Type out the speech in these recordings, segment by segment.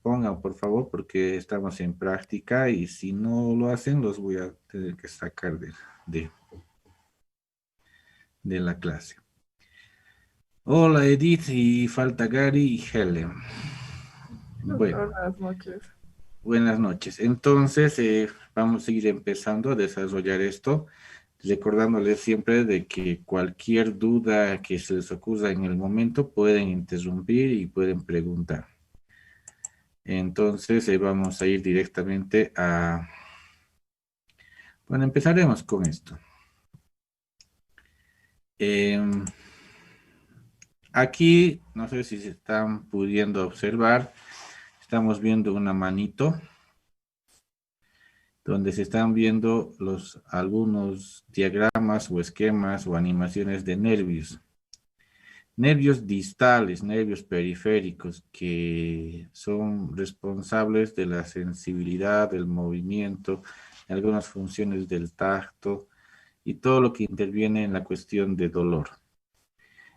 pongan, por favor, porque estamos en práctica y si no lo hacen, los voy a tener que sacar de, de la clase. Hola Edith, y falta Gary y Helen. Bueno, Buenas noches. buenas noches. Entonces, vamos a ir empezando a desarrollar esto, recordándoles siempre de que cualquier duda que se les ocurra en el momento pueden interrumpir y pueden preguntar. Entonces, vamos a ir directamente a... Bueno, empezaremos con esto. Em, Aquí, no sé si se están pudiendo observar, estamos viendo una manito donde se están viendo algunos diagramas o esquemas o animaciones de nervios. Nervios distales, nervios periféricos, que son responsables de la sensibilidad, del movimiento, algunas funciones del tacto y todo lo que interviene en la cuestión de dolor.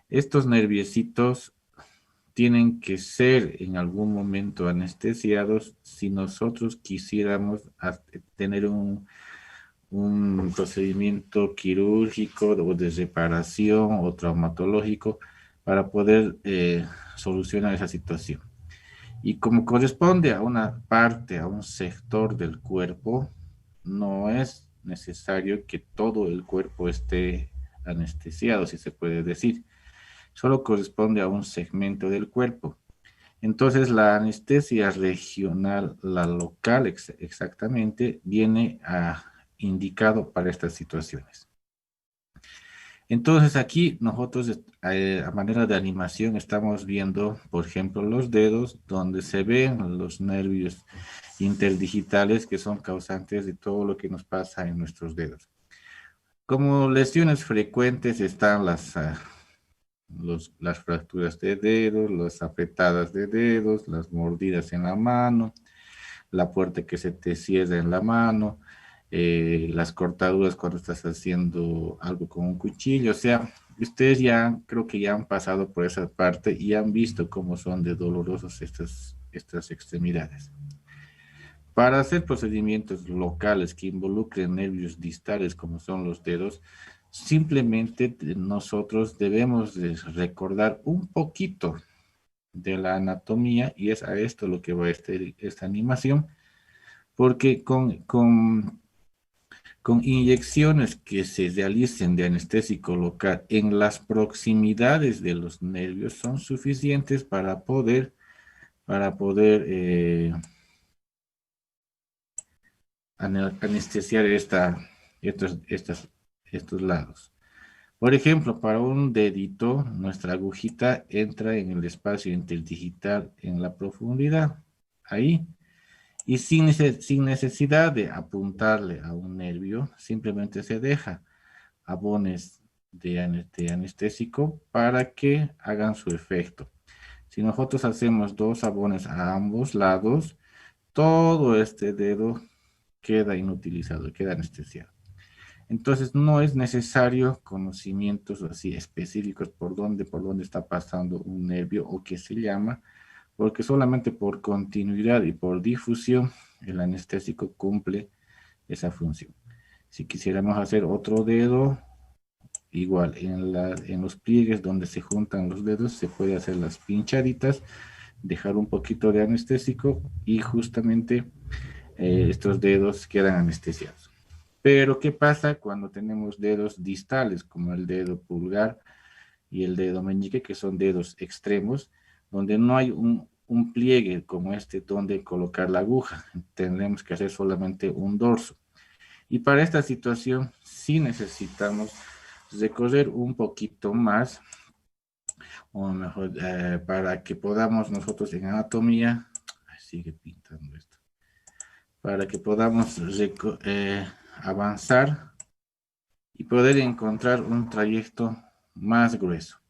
Estos nerviecitos tienen que ser en algún momento anestesiados si nosotros quisiéramos tener un procedimiento quirúrgico o de reparación o traumatológico para poder solucionar esa situación. Y como corresponde a una parte, a un sector del cuerpo, no es necesario que todo el cuerpo esté anestesiado, si se puede decir. Solo corresponde a un segmento del cuerpo. Entonces, la anestesia regional, la local exactamente, viene indicado para estas situaciones. Entonces, aquí nosotros, a manera de animación, estamos viendo, por ejemplo, los dedos, donde se ven los nervios interdigitales que son causantes de todo lo que nos pasa en nuestros dedos. Como lesiones frecuentes están las fracturas de dedos, las apretadas de dedos, las mordidas en la mano, la puerta que se te cierra en la mano, las cortaduras cuando estás haciendo algo con un cuchillo. O sea, ustedes creo que ya han pasado por esa parte y han visto cómo son de dolorosos estas extremidades. Para hacer procedimientos locales que involucren nervios distales como son los dedos, simplemente nosotros debemos de recordar un poquito de la anatomía y es a esto lo que va esta animación, porque con inyecciones que se realicen de anestésico local en las proximidades de los nervios son suficientes para poder anestesiar estos lados. Por ejemplo, para un dedito, nuestra agujita entra en el espacio interdigital en la profundidad, ahí, y sin necesidad de apuntarle a un nervio, simplemente se deja abones de anestésico para que hagan su efecto. Si nosotros hacemos dos abones a ambos lados, todo este dedo queda inutilizado, queda anestesiado. Entonces no es necesario conocimientos así específicos por dónde está pasando un nervio o qué se llama, porque solamente por continuidad y por difusión el anestésico cumple esa función. Si quisiéramos hacer otro dedo, igual en los pliegues donde se juntan los dedos se puede hacer las pinchaditas, dejar un poquito de anestésico y justamente estos dedos quedan anestesiados. Pero, ¿qué pasa cuando tenemos dedos distales, como el dedo pulgar y el dedo meñique, que son dedos extremos, donde no hay un pliegue como este donde colocar la aguja? Tendremos que hacer solamente un dorso. Y para esta situación sí necesitamos recorrer un poquito más, o mejor, para que podamos nosotros en anatomía, sigue pintando esto, para que podamos avanzar y poder encontrar un trayecto más grueso.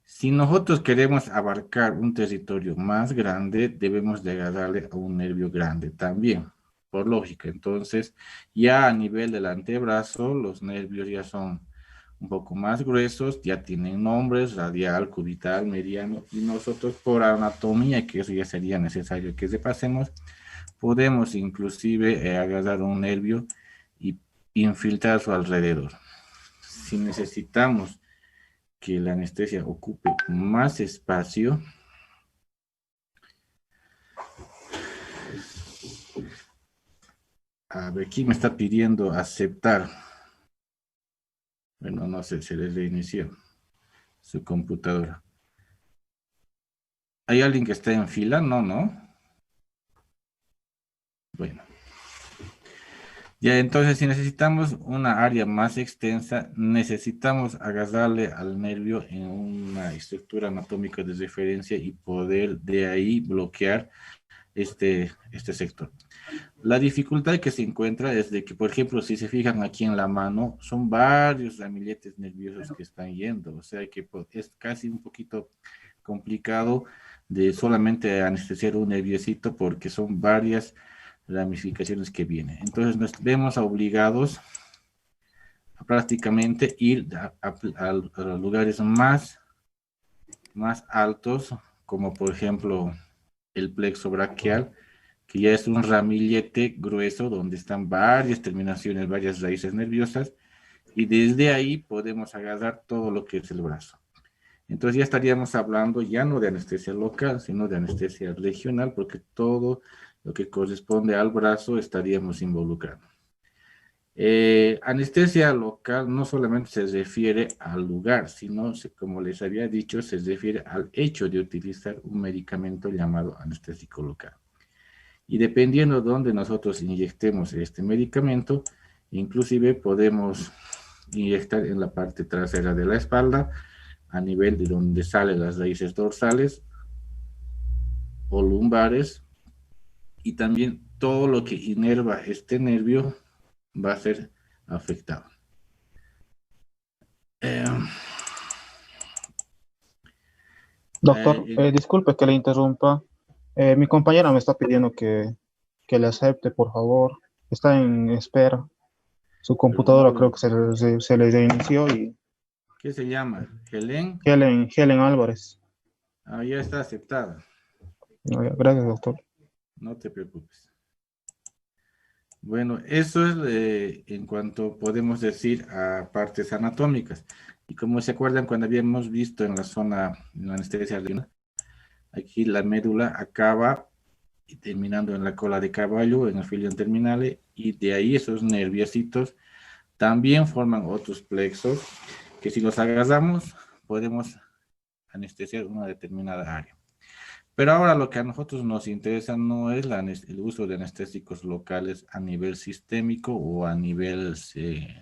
Si nosotros queremos abarcar un territorio más grande, debemos de agarrarle a un nervio grande también, por lógica. Entonces, ya a nivel del antebrazo, los nervios ya son un poco más gruesos, ya tienen nombres, radial, cubital, mediano, y nosotros por anatomía, que eso ya sería necesario que repasemos, podemos inclusive agarrar un nervio y infiltrar su alrededor. Si necesitamos que la anestesia ocupe más espacio, a ver, aquí me está pidiendo aceptar. Bueno, no sé, se les reinició su computadora. ¿Hay alguien que está en fila? No, no. Bueno. Ya, entonces, si necesitamos una área más extensa, necesitamos agarrarle al nervio en una estructura anatómica de referencia y poder de ahí bloquear este sector. La dificultad que se encuentra es de que, por ejemplo, si se fijan aquí en la mano, son varios ramilletes nerviosos que están yendo, o sea que es casi un poquito complicado de solamente anestesiar un nerviosito porque son varias ramificaciones que vienen. Entonces nos vemos obligados a prácticamente ir a los lugares más altos, como por ejemplo el plexo braquial, que ya es un ramillete grueso donde están varias terminaciones, varias raíces nerviosas, y desde ahí podemos agarrar todo lo que es el brazo. Entonces ya estaríamos hablando ya no de anestesia local, sino de anestesia regional, porque todo lo que corresponde al brazo estaríamos involucrando. Anestesia local no solamente se refiere al lugar, sino, como les había dicho, se refiere al hecho de utilizar un medicamento llamado anestésico local. Y dependiendo de dónde nosotros inyectemos este medicamento, inclusive podemos inyectar en la parte trasera de la espalda, a nivel de donde salen las raíces dorsales o lumbares, y también todo lo que inerva este nervio va a ser afectado. Eh, Doctor, disculpe que le interrumpa. Mi compañera me está pidiendo que le acepte, por favor. Está en espera. Su pero no, computadora creo que se le reinició y ¿qué se llama? Helen. Helen Álvarez. Ah, ya está aceptada. No, ya, gracias, doctor. No te preocupes. Bueno, eso es en cuanto podemos decir a partes anatómicas. Y como se acuerdan cuando habíamos visto en la zona, en la anestesia renal, aquí la médula acaba terminando en la cola de caballo, en el filium terminale, y de ahí esos nerviositos también forman otros plexos que si los agarramos podemos anestesiar una determinada área. Pero ahora lo que a nosotros nos interesa no es el uso de anestésicos locales a nivel sistémico o a nivel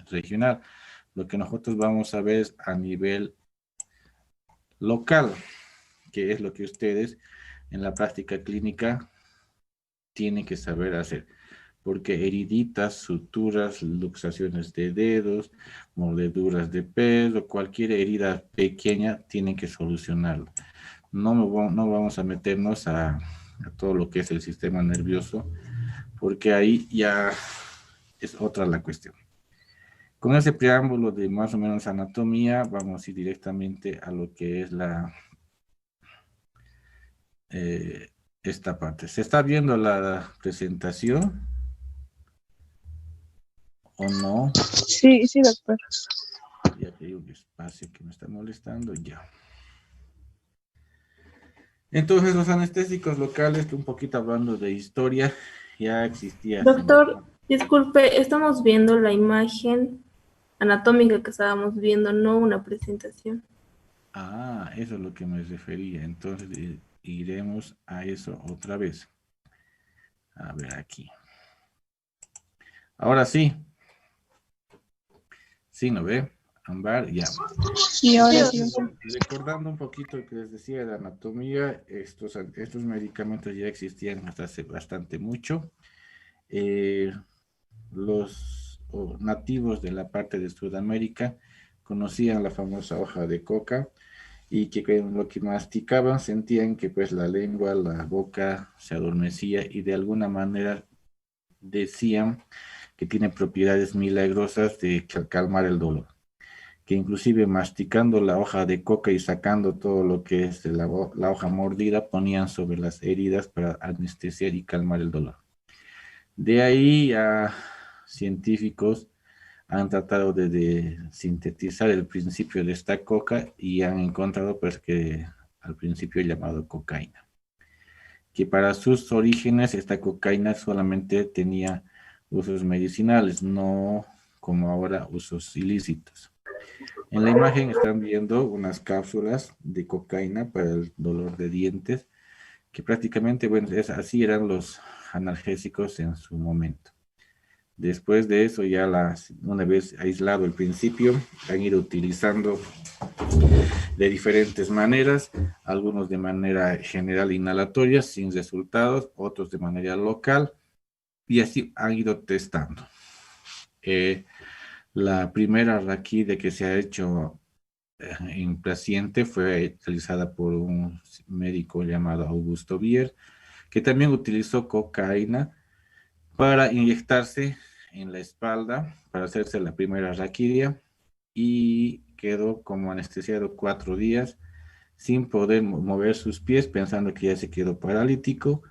regional. Lo que nosotros vamos a ver es a nivel local, que es lo que ustedes en la práctica clínica tienen que saber hacer. Porque heriditas, suturas, luxaciones de dedos, mordeduras de peso, cualquier herida pequeña tienen que solucionarlo. No vamos a meternos a todo lo que es el sistema nervioso, porque ahí ya es otra la cuestión. Con ese preámbulo de más o menos anatomía, vamos a ir directamente a lo que es esta parte. ¿Se está viendo la presentación o no? Sí, sí, doctor. Ya que hay un espacio que me está molestando, ya. Entonces, los anestésicos locales, que un poquito hablando de historia, ya existía hace Doctor, disculpe, estamos viendo la imagen anatómica que estábamos viendo, no una presentación. Ah, eso es lo que me refería. Entonces, iremos a eso otra vez. A ver aquí. Ahora sí. Sí, ¿no ve? Ámbar, ya. Sí, ahora sí. Recordando un poquito que les decía de anatomía, estos medicamentos ya existían hasta hace bastante mucho. Los nativos de la parte de Sudamérica conocían la famosa hoja de coca y que con lo que masticaban sentían que pues la lengua, la boca se adormecía y de alguna manera decían que tiene propiedades milagrosas de calmar el dolor. que inclusive masticando la hoja de coca y sacando todo lo que es la hoja mordida, ponían sobre las heridas para anestesiar y calmar el dolor. De ahí a científicos han tratado de sintetizar el principio de esta coca y han encontrado pues que al principio llamado cocaína, que para sus orígenes esta cocaína solamente tenía usos medicinales, no como ahora usos ilícitos. En la imagen están viendo unas cápsulas de cocaína para el dolor de dientes, que prácticamente, bueno, así eran los analgésicos en su momento. Después de eso, ya una vez aislado el principio, han ido utilizando de diferentes maneras, algunos de manera general inhalatoria, sin resultados, otros de manera local, y así han ido testando. La primera raquide que se ha hecho en paciente fue realizada por un médico llamado Augusto Bier, que también utilizó cocaína para inyectarse en la espalda, para hacerse la primera raquidia, y quedó como anestesiado 4 días sin poder mover sus pies, pensando que ya se quedó paralítico,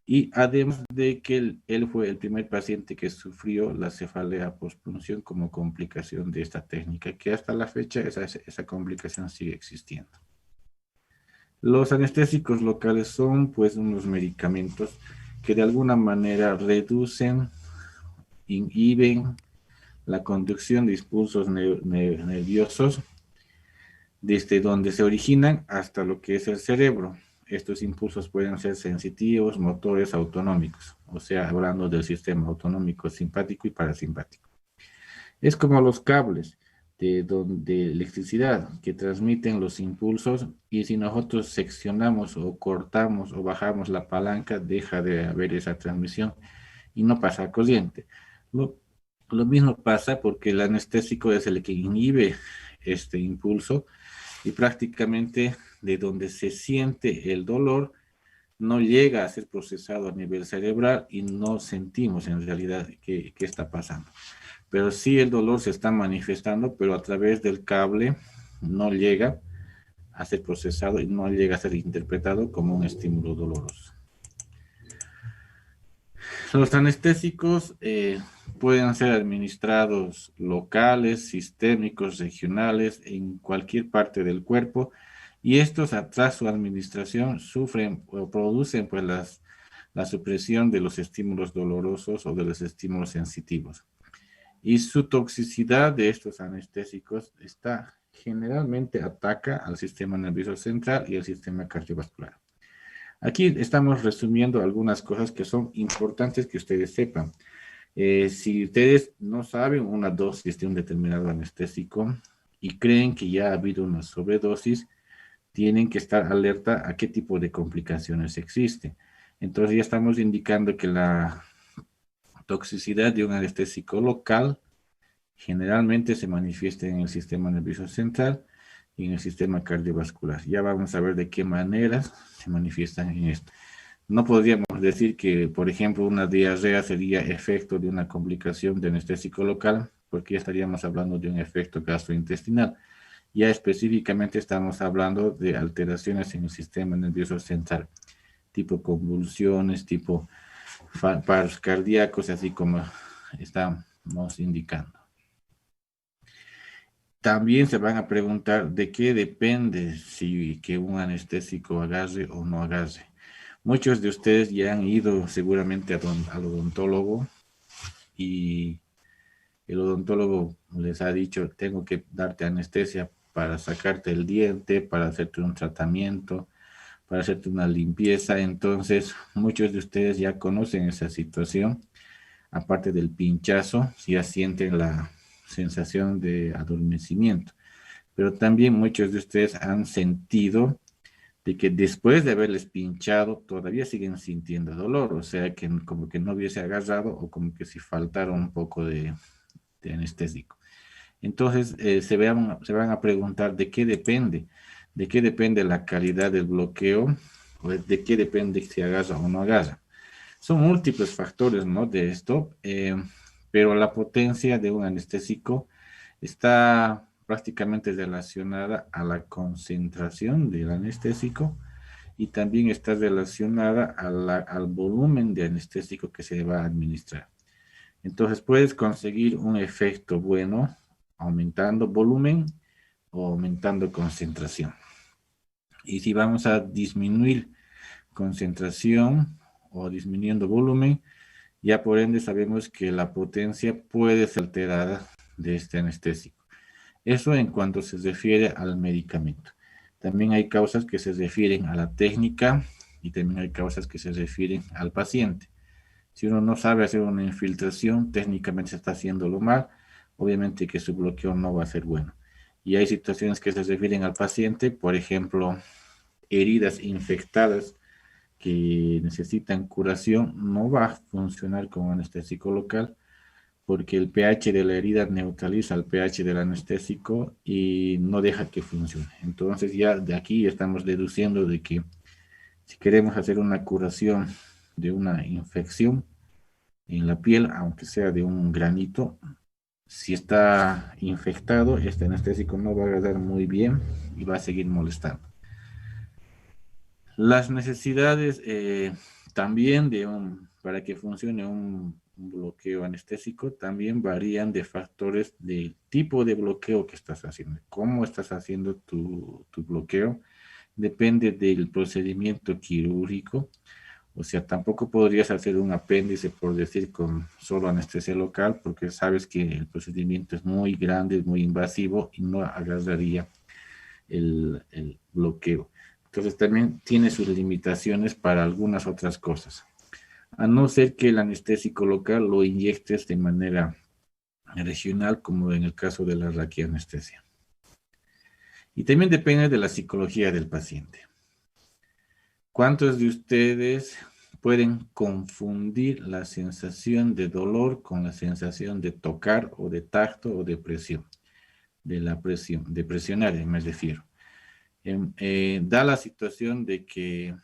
y además de que él fue el primer paciente que sufrió la cefalea postpunción como complicación de esta técnica, que hasta la fecha esa complicación sigue existiendo. Los anestésicos locales son pues unos medicamentos que de alguna manera reducen, inhiben la conducción de impulsos nerviosos desde donde se originan hasta lo que es el cerebro. Estos impulsos pueden ser sensitivos, motores, autonómicos, o sea, hablando del sistema autonómico simpático y parasimpático. Es como los cables de electricidad que transmiten los impulsos, y si nosotros seccionamos o cortamos o bajamos la palanca, deja de haber esa transmisión y no pasa corriente. Lo mismo pasa porque el anestésico es el que inhibe este impulso, y prácticamente de donde se siente el dolor no llega a ser procesado a nivel cerebral y no sentimos en realidad qué está pasando. Pero sí el dolor se está manifestando, pero a través del cable no llega a ser procesado y no llega a ser interpretado como un estímulo doloroso. Los anestésicos pueden ser administrados locales, sistémicos, regionales, en cualquier parte del cuerpo, y estos tras su administración sufren o producen pues la supresión de los estímulos dolorosos o de los estímulos sensitivos. Y su toxicidad de estos anestésicos generalmente ataca al sistema nervioso central y al sistema cardiovascular. Aquí estamos resumiendo algunas cosas que son importantes que ustedes sepan. Si ustedes no saben una dosis de un determinado anestésico y creen que ya ha habido una sobredosis, tienen que estar alerta a qué tipo de complicaciones existe. Entonces ya estamos indicando que la toxicidad de un anestésico local generalmente se manifiesta en el sistema nervioso central y en el sistema cardiovascular. Ya vamos a ver de qué maneras se manifiestan en esto. No podríamos decir que, por ejemplo, una diarrea sería efecto de una complicación de anestésico local, porque ya estaríamos hablando de un efecto gastrointestinal. Ya específicamente estamos hablando de alteraciones en el sistema nervioso central, tipo convulsiones, tipo paros cardíacos, así como estamos indicando. También se van a preguntar de qué depende si que un anestésico agarre o no agarre. Muchos de ustedes ya han ido seguramente al odontólogo, y el odontólogo les ha dicho, tengo que darte anestesia para sacarte el diente, para hacerte un tratamiento, para hacerte una limpieza. Entonces, muchos de ustedes ya conocen esa situación. Aparte del pinchazo, ya sienten la sensación de adormecimiento. Pero también muchos de ustedes han sentido de que después de haberles pinchado todavía siguen sintiendo dolor, o sea que como que no hubiese agarrado o como que si faltara un poco de anestésico. Entonces se van a preguntar de qué depende la calidad del bloqueo, o de qué depende si agarra o no agarra. Son múltiples factores, ¿no?, de esto, pero la potencia de un anestésico está prácticamente relacionada a la concentración del anestésico y también está relacionada al volumen de anestésico que se va a administrar. Entonces puedes conseguir un efecto bueno aumentando volumen o aumentando concentración. Y si vamos a disminuir concentración o disminuyendo volumen, ya por ende sabemos que la potencia puede ser alterada de este anestésico. Eso en cuanto se refiere al medicamento. También hay causas que se refieren a la técnica y también hay causas que se refieren al paciente. Si uno no sabe hacer una infiltración, técnicamente se está haciéndolo mal, obviamente que su bloqueo no va a ser bueno. Y hay situaciones que se refieren al paciente, por ejemplo, heridas infectadas que necesitan curación, no va a funcionar con anestésico local porque el pH de la herida neutraliza el pH del anestésico y no deja que funcione. Entonces ya de aquí estamos deduciendo de que si queremos hacer una curación de una infección en la piel, aunque sea de un granito, si está infectado, este anestésico no va a agarrar muy bien y va a seguir molestando. Las necesidades también para que funcione un bloqueo anestésico también varían de factores del tipo de bloqueo que estás haciendo. Cómo estás haciendo tu bloqueo depende del procedimiento quirúrgico. O sea, tampoco podrías hacer un apéndice, por decir, con solo anestesia local, porque sabes que el procedimiento es muy grande, es muy invasivo y no agarraría el bloqueo. Entonces también tiene sus limitaciones para algunas otras cosas. A no ser que el anestésico local lo inyectes de manera regional, como en el caso de la raquianestesia. Y también depende de la psicología del paciente. ¿Cuántos de ustedes pueden confundir la sensación de dolor con la sensación de tocar o de tacto o de presión? De presionar, me refiero. Da la situación de que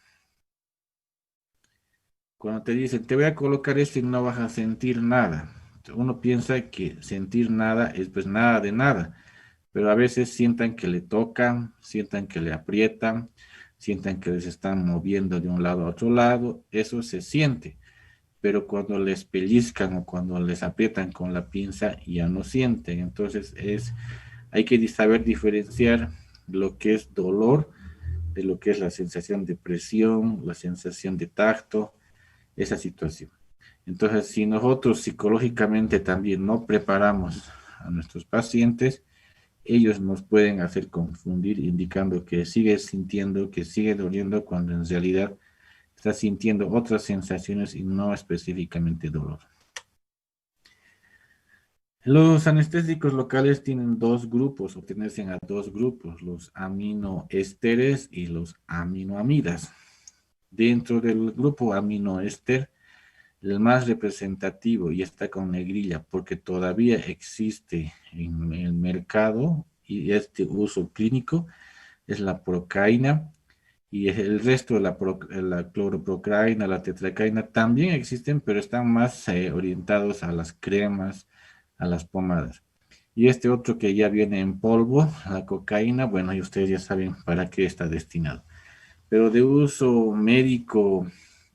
cuando te dicen, te voy a colocar esto y no vas a sentir nada. Uno piensa que sentir nada es pues nada de nada, pero a veces sientan que le tocan, sientan que le aprietan, sientan que les están moviendo de un lado a otro lado, eso se siente, pero cuando les pellizcan o cuando les aprietan con la pinza ya no sienten. Entonces hay que saber diferenciar lo que es dolor de lo que es la sensación de presión, la sensación de tacto, esa situación. Entonces, si nosotros psicológicamente también no preparamos a nuestros pacientes, ellos nos pueden hacer confundir, indicando que sigue sintiendo, que sigue doliendo, cuando en realidad está sintiendo otras sensaciones y no específicamente dolor. Los anestésicos locales tienen dos grupos, o pertenecen a dos grupos, los aminoésteres y los aminoamidas. Dentro del grupo aminoéster, el más representativo, y está con negrilla porque todavía existe en el mercado y este uso clínico, es la procaína, y el resto de la cloroprocaína, la tetracaína también existen, pero están más orientados a las cremas, a las pomadas. Y este otro que ya viene en polvo, la cocaína, bueno, y ustedes ya saben para qué está destinado. Pero de uso médico,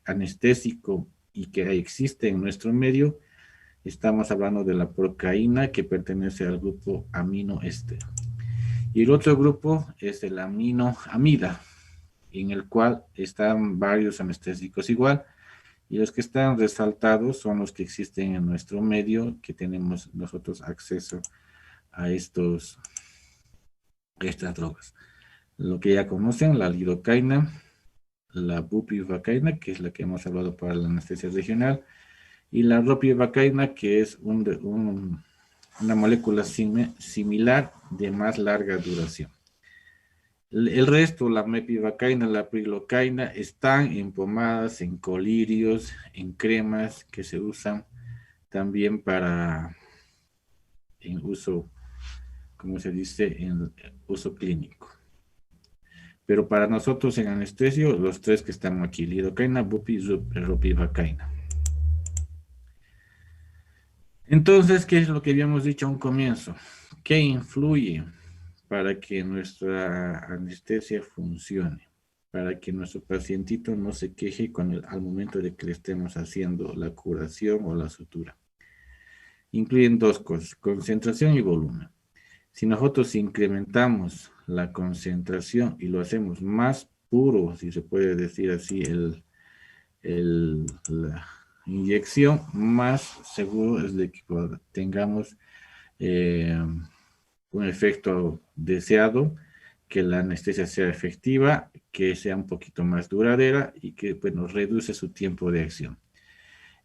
anestésico y que existe en nuestro medio, estamos hablando de la procaína, que pertenece al grupo aminoéster. Y el otro grupo es el aminoamida, en el cual están varios anestésicos igual, y los que están resaltados son los que existen en nuestro medio, que tenemos nosotros acceso a estas drogas. Lo que ya conocen, la lidocaína, la bupivacaína, que es la que hemos hablado para la anestesia regional, y la ropivacaína, que es una molécula similar de más larga duración. El resto, la mepivacaína, la prilocaína, están en pomadas, en colirios, en cremas que se usan también en uso, como se dice, en uso clínico. Pero para nosotros en anestesio, los tres que están aquí, lidocaína, bupi y ropivacaína. Entonces, ¿qué es lo que habíamos dicho a un comienzo? ¿Qué influye para que nuestra anestesia funcione, para que nuestro pacientito no se queje al momento de que le estemos haciendo la curación o la sutura. Incluyen dos cosas, concentración y volumen. Si nosotros incrementamos la concentración y lo hacemos más puro, si se puede decir así, la inyección, más seguro es de que tengamos un efecto deseado, que la anestesia sea efectiva, que sea un poquito más duradera y que bueno, reduce su tiempo de acción.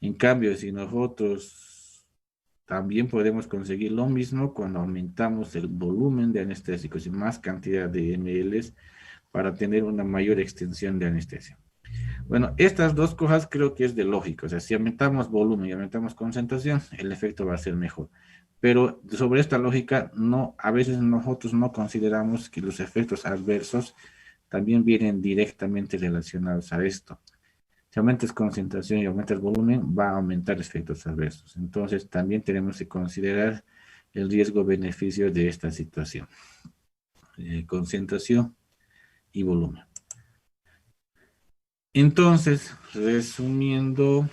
En cambio, si nosotros también podemos conseguir lo mismo cuando aumentamos el volumen de anestésicos y más cantidad de ml para tener una mayor extensión de anestesia. Bueno, estas dos cosas creo que es de lógica. O sea, si aumentamos volumen y aumentamos concentración, el efecto va a ser mejor. Pero sobre esta lógica, no, a veces nosotros no consideramos que los efectos adversos también vienen directamente relacionados a esto. Si aumentas concentración y aumentas volumen, va a aumentar efectos adversos. Entonces, también tenemos que considerar el riesgo-beneficio de esta situación. Concentración y volumen. Entonces, resumiendo,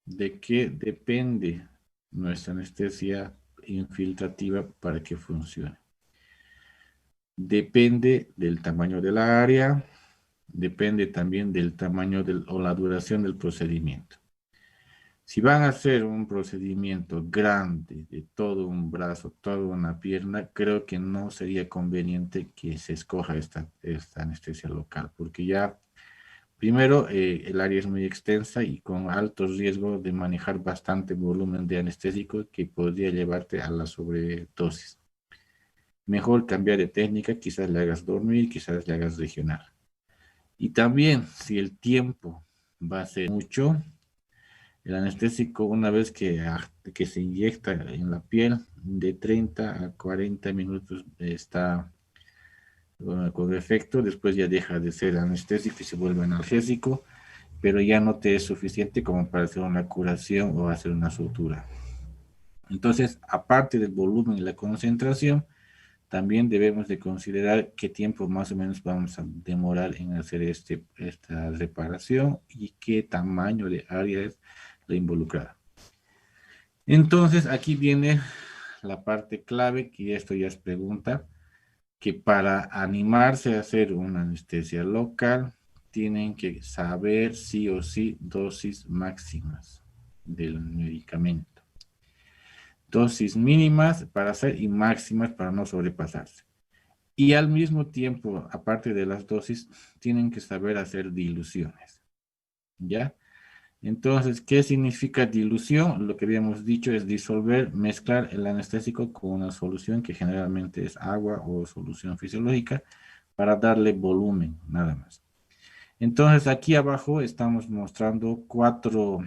¿de qué depende nuestra anestesia infiltrativa para que funcione? Depende del tamaño de la área, depende también del tamaño o la duración del procedimiento. Si van a hacer un procedimiento grande de todo un brazo, toda una pierna, creo que no sería conveniente que se escoja esta anestesia local, porque ya, primero, el área es muy extensa y con alto riesgo de manejar bastante volumen de anestésico que podría llevarte a la sobredosis. Mejor cambiar de técnica, quizás le hagas dormir, quizás le hagas regional. Y también, si el tiempo va a ser mucho, el anestésico, una vez que se inyecta en la piel, de 30 a 40 minutos está con efecto, después ya deja de ser anestésico y se vuelve analgésico, pero ya no te es suficiente como para hacer una curación o hacer una sutura. Entonces, aparte del volumen y la concentración, también debemos de considerar qué tiempo más o menos vamos a demorar en hacer esta reparación y qué tamaño de área es la involucrada. Entonces, aquí viene la parte clave, que esto ya es pregunta, que para animarse a hacer una anestesia local, tienen que saber sí o sí dosis máximas del medicamento. Dosis mínimas para hacer y máximas para no sobrepasarse. Y al mismo tiempo, aparte de las dosis, tienen que saber hacer diluciones. ¿Ya? Entonces, ¿qué significa dilución? Lo que habíamos dicho es disolver, mezclar el anestésico con una solución que generalmente es agua o solución fisiológica para darle volumen, nada más. Entonces, aquí abajo estamos mostrando cuatro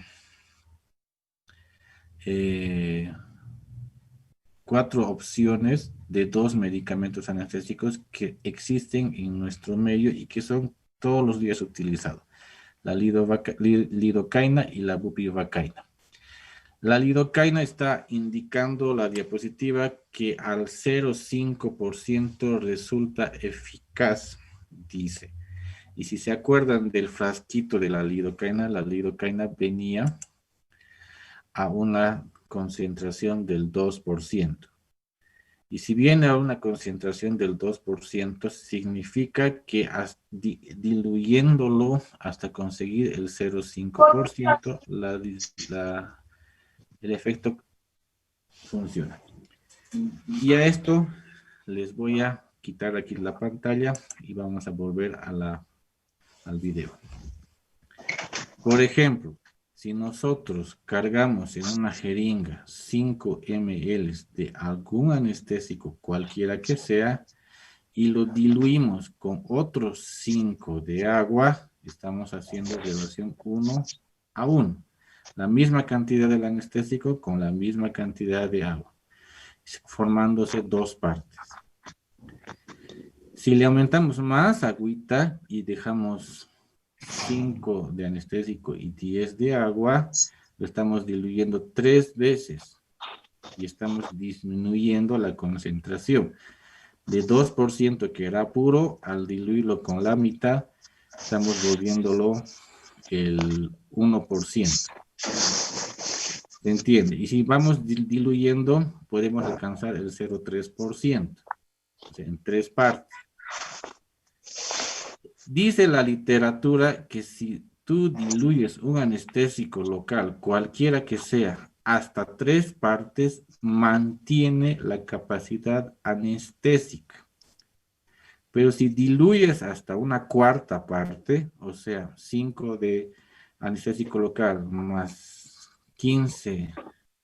opciones de dos medicamentos anestésicos que existen en nuestro medio y que son todos los días utilizados. La lidocaína y la bupivacaína. La lidocaína está indicando la diapositiva que al 0,5% resulta eficaz, dice. Y si se acuerdan del frasquito de la lidocaína venía a una concentración del 2%. Y si viene a una concentración del 2%, significa que diluyéndolo hasta conseguir el 0,5%, el efecto funciona. Y a esto les voy a quitar aquí la pantalla y vamos a volver al video. Por ejemplo, si nosotros cargamos en una jeringa 5 ml de algún anestésico, cualquiera que sea, y lo diluimos con otros 5 de agua, estamos haciendo relación 1 a 1. La misma cantidad del anestésico con la misma cantidad de agua, formándose dos partes. Si le aumentamos más agüita y dejamos 5 de anestésico y 10 de agua, lo estamos diluyendo 3 veces y estamos disminuyendo la concentración. de 2% que era puro, al diluirlo con la mitad, estamos volviéndolo el 1%. ¿Se entiende? Y si vamos diluyendo, podemos alcanzar el 0,3%, o sea, en 3 partes. Dice la literatura que si tú diluyes un anestésico local, cualquiera que sea, hasta 3 partes, mantiene la capacidad anestésica. Pero si diluyes hasta una cuarta parte, o sea, 5 de anestésico local más 15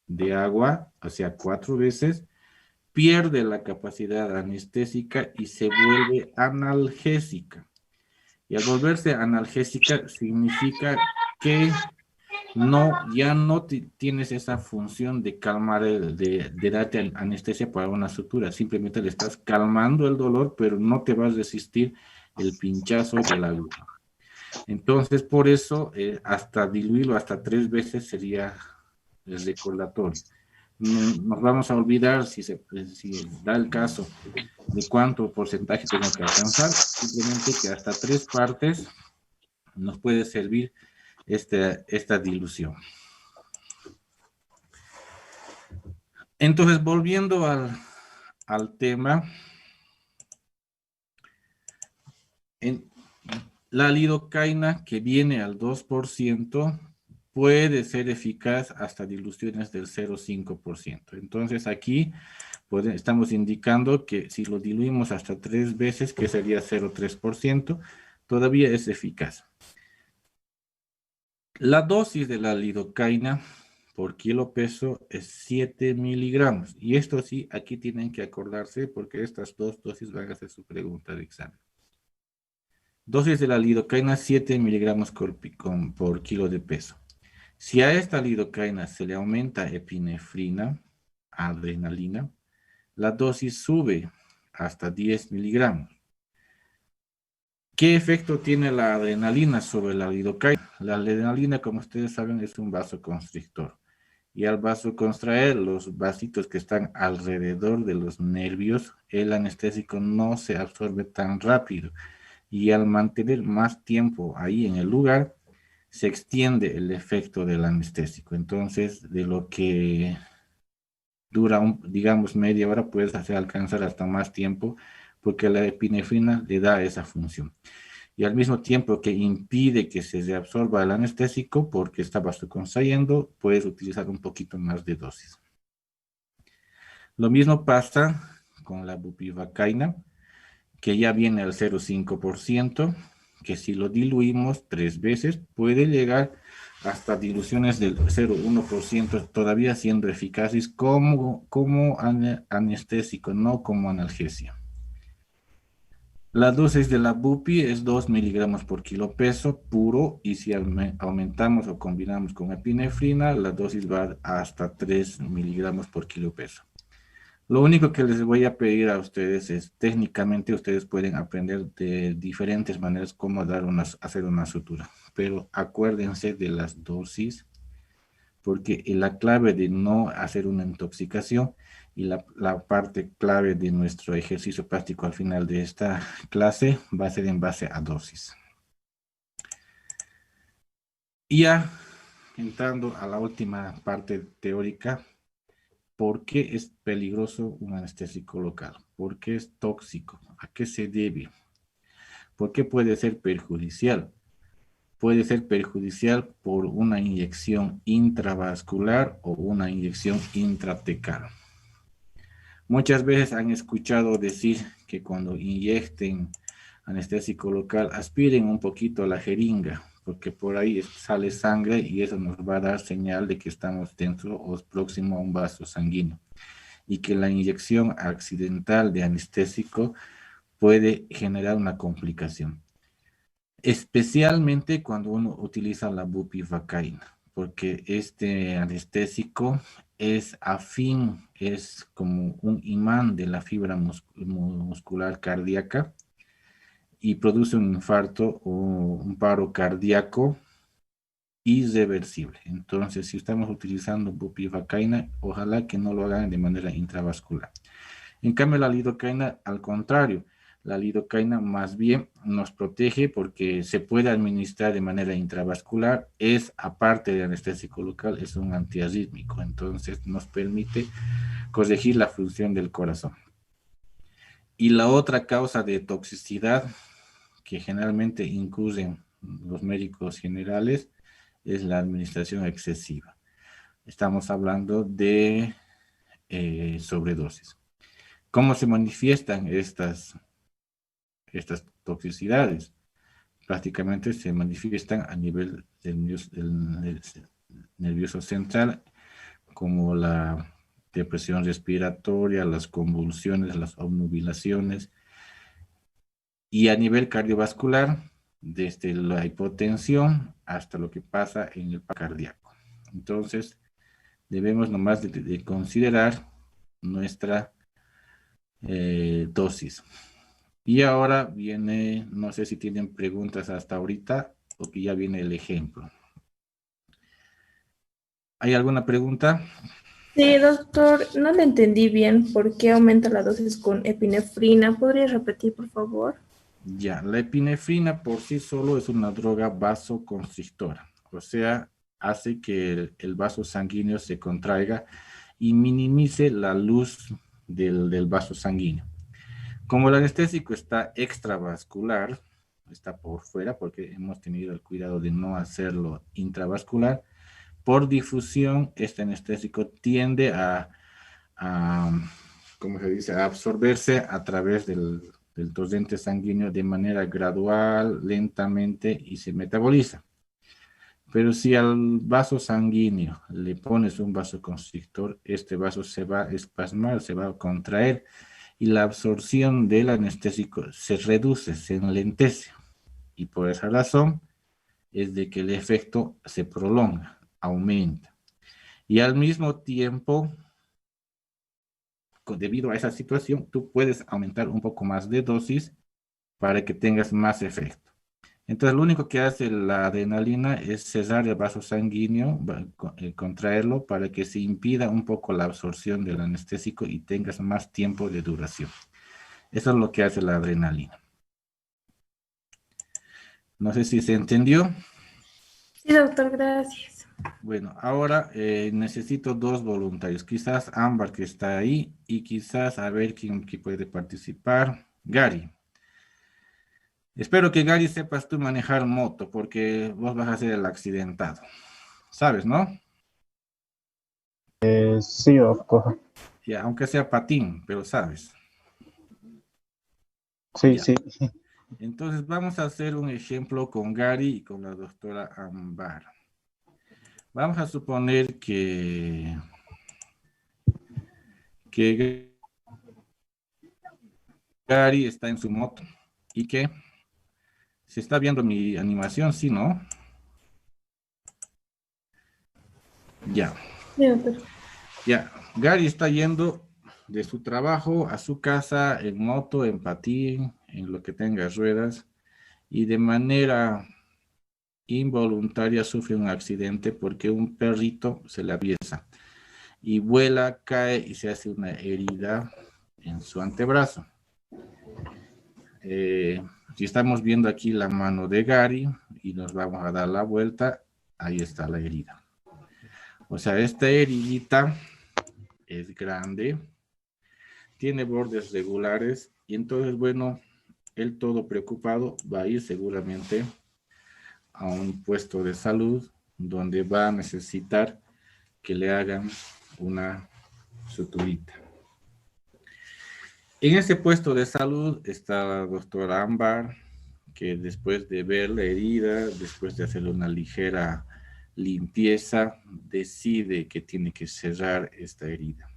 de agua, o sea, 4 veces, pierde la capacidad anestésica y se vuelve analgésica. Y al volverse analgésica significa que ya no tienes esa función de calmar, de darte anestesia para una sutura. Simplemente le estás calmando el dolor, pero no te va a resistir el pinchazo de la aguja. Entonces, por eso, hasta diluirlo hasta 3 veces sería el recordatorio. Nos vamos a olvidar, si da el caso, de cuánto porcentaje tengo que alcanzar. Simplemente que hasta 3 partes nos puede servir esta dilución. Entonces, volviendo al tema, la lidocaína que viene al 2% puede ser eficaz hasta diluciones del 0,5%. Entonces, aquí estamos indicando que si lo diluimos hasta 3 veces, que sería 0,3%, todavía es eficaz. La dosis de la lidocaína por kilo peso es 7 miligramos. Y esto sí, aquí tienen que acordarse porque estas dos dosis van a ser su pregunta de examen. Dosis de la lidocaína 7 miligramos por kilo de peso. Si a esta lidocaína se le aumenta epinefrina, adrenalina, la dosis sube hasta 10 miligramos. ¿Qué efecto tiene la adrenalina sobre la lidocaína? La adrenalina, como ustedes saben, es un vasoconstrictor. Y al vasocontraer los vasitos que están alrededor de los nervios, el anestésico no se absorbe tan rápido. Y al mantener más tiempo ahí en el lugar, se extiende el efecto del anestésico. Entonces, de lo que dura, digamos, media hora, puedes hacer alcanzar hasta más tiempo, porque la epinefrina le da esa función. Y al mismo tiempo que impide que se reabsorba el anestésico, porque está vasoconstrayendo, puedes utilizar un poquito más de dosis. Lo mismo pasa con la bupivacaína, que ya viene al 0,5%, que si lo diluimos 3 veces, puede llegar hasta diluciones del 0,1%, todavía siendo eficaces como anestésico, no como analgesia. La dosis de la bupi es 2 miligramos por kilo peso puro, y si aumentamos o combinamos con epinefrina, la dosis va hasta 3 miligramos por kilo peso. Lo único que les voy a pedir a ustedes es, técnicamente ustedes pueden aprender de diferentes maneras cómo hacer una sutura, pero acuérdense de las dosis, porque la clave de no hacer una intoxicación y la parte clave de nuestro ejercicio práctico al final de esta clase va a ser en base a dosis. Y ya entrando a la última parte teórica, ¿por qué es peligroso un anestésico local? ¿Por qué es tóxico? ¿A qué se debe? ¿Por qué puede ser perjudicial? Puede ser perjudicial por una inyección intravascular o una inyección intratecal. Muchas veces han escuchado decir que cuando inyecten anestésico local, aspiren un poquito la jeringa, porque por ahí sale sangre y eso nos va a dar señal de que estamos dentro o próximo a un vaso sanguíneo. Y que la inyección accidental de anestésico puede generar una complicación. Especialmente cuando uno utiliza la bupivacaína, porque este anestésico es afín, es como un imán de la fibra muscular cardíaca y produce un infarto o un paro cardíaco irreversible. Entonces, si estamos utilizando bupivacaína, ojalá que no lo hagan de manera intravascular. En cambio, la lidocaína, al contrario, la lidocaína más bien nos protege porque se puede administrar de manera intravascular, es aparte de anestésico local, es un antiarrítmico, entonces nos permite corregir la función del corazón. Y la otra causa de toxicidad que generalmente incurren los médicos generales es la administración excesiva. Estamos hablando de sobredosis. ¿Cómo se manifiestan estas toxicidades? Prácticamente se manifiestan a nivel del nervioso central, como la depresión respiratoria, las convulsiones, las obnubilaciones, y a nivel cardiovascular, desde la hipotensión hasta lo que pasa en el paro cardíaco. Entonces, debemos nomás de considerar nuestra dosis. Y ahora viene, no sé si tienen preguntas hasta ahorita o que ya viene el ejemplo. ¿Hay alguna pregunta? Sí, doctor, no le entendí bien por qué aumenta la dosis con epinefrina. ¿Podría repetir, por favor? Ya, la epinefrina por sí solo es una droga vasoconstrictora, o sea, hace que el vaso sanguíneo se contraiga y minimice la luz del vaso sanguíneo. Como el anestésico está extravascular, está por fuera, porque hemos tenido el cuidado de no hacerlo intravascular, por difusión, este anestésico tiende a ¿cómo se dice?, a absorberse a través del torrente sanguíneo de manera gradual, lentamente, y se metaboliza. Pero si al vaso sanguíneo le pones un vasoconstrictor, este vaso se va a espasmar, se va a contraer, y la absorción del anestésico se reduce, se enlentece. Y por esa razón es de que el efecto se prolonga, aumenta. Y al mismo tiempo, debido a esa situación, tú puedes aumentar un poco más de dosis para que tengas más efecto. Entonces, lo único que hace la adrenalina es cerrar el vaso sanguíneo, contraerlo para que se impida un poco la absorción del anestésico y tengas más tiempo de duración. Eso es lo que hace la adrenalina. No sé si se entendió. Sí, doctor, gracias. Bueno, ahora necesito dos voluntarios. Quizás Ámbar, que está ahí, y quizás a ver quién puede participar. Gary. Espero que Gary sepas tú manejar moto, porque vos vas a ser el accidentado. ¿Sabes, no? Sí, doctor. Ya, aunque sea patín, pero sabes. Sí, Ya. sí. Entonces vamos a hacer un ejemplo con Gary y con la doctora Ámbar. Vamos a suponer que Gary está en su moto y que se está viendo mi animación, ¿sí, no? Ya. Sí, doctor. Ya. Gary está yendo de su trabajo a su casa en moto, en patín, en lo que tenga ruedas, y de manera involuntaria sufre un accidente porque un perrito se le aviesa y vuela, cae y se hace una herida en su antebrazo. Si estamos viendo aquí la mano de Gary y nos vamos a dar la vuelta, ahí está la herida. O sea, esta heridita es grande, tiene bordes regulares y entonces, bueno, él todo preocupado va a ir seguramente a un puesto de salud donde va a necesitar que le hagan una suturita. En ese puesto de salud está la doctora Ámbar, que después de ver la herida, después de hacer una ligera limpieza, decide que tiene que cerrar esta herida.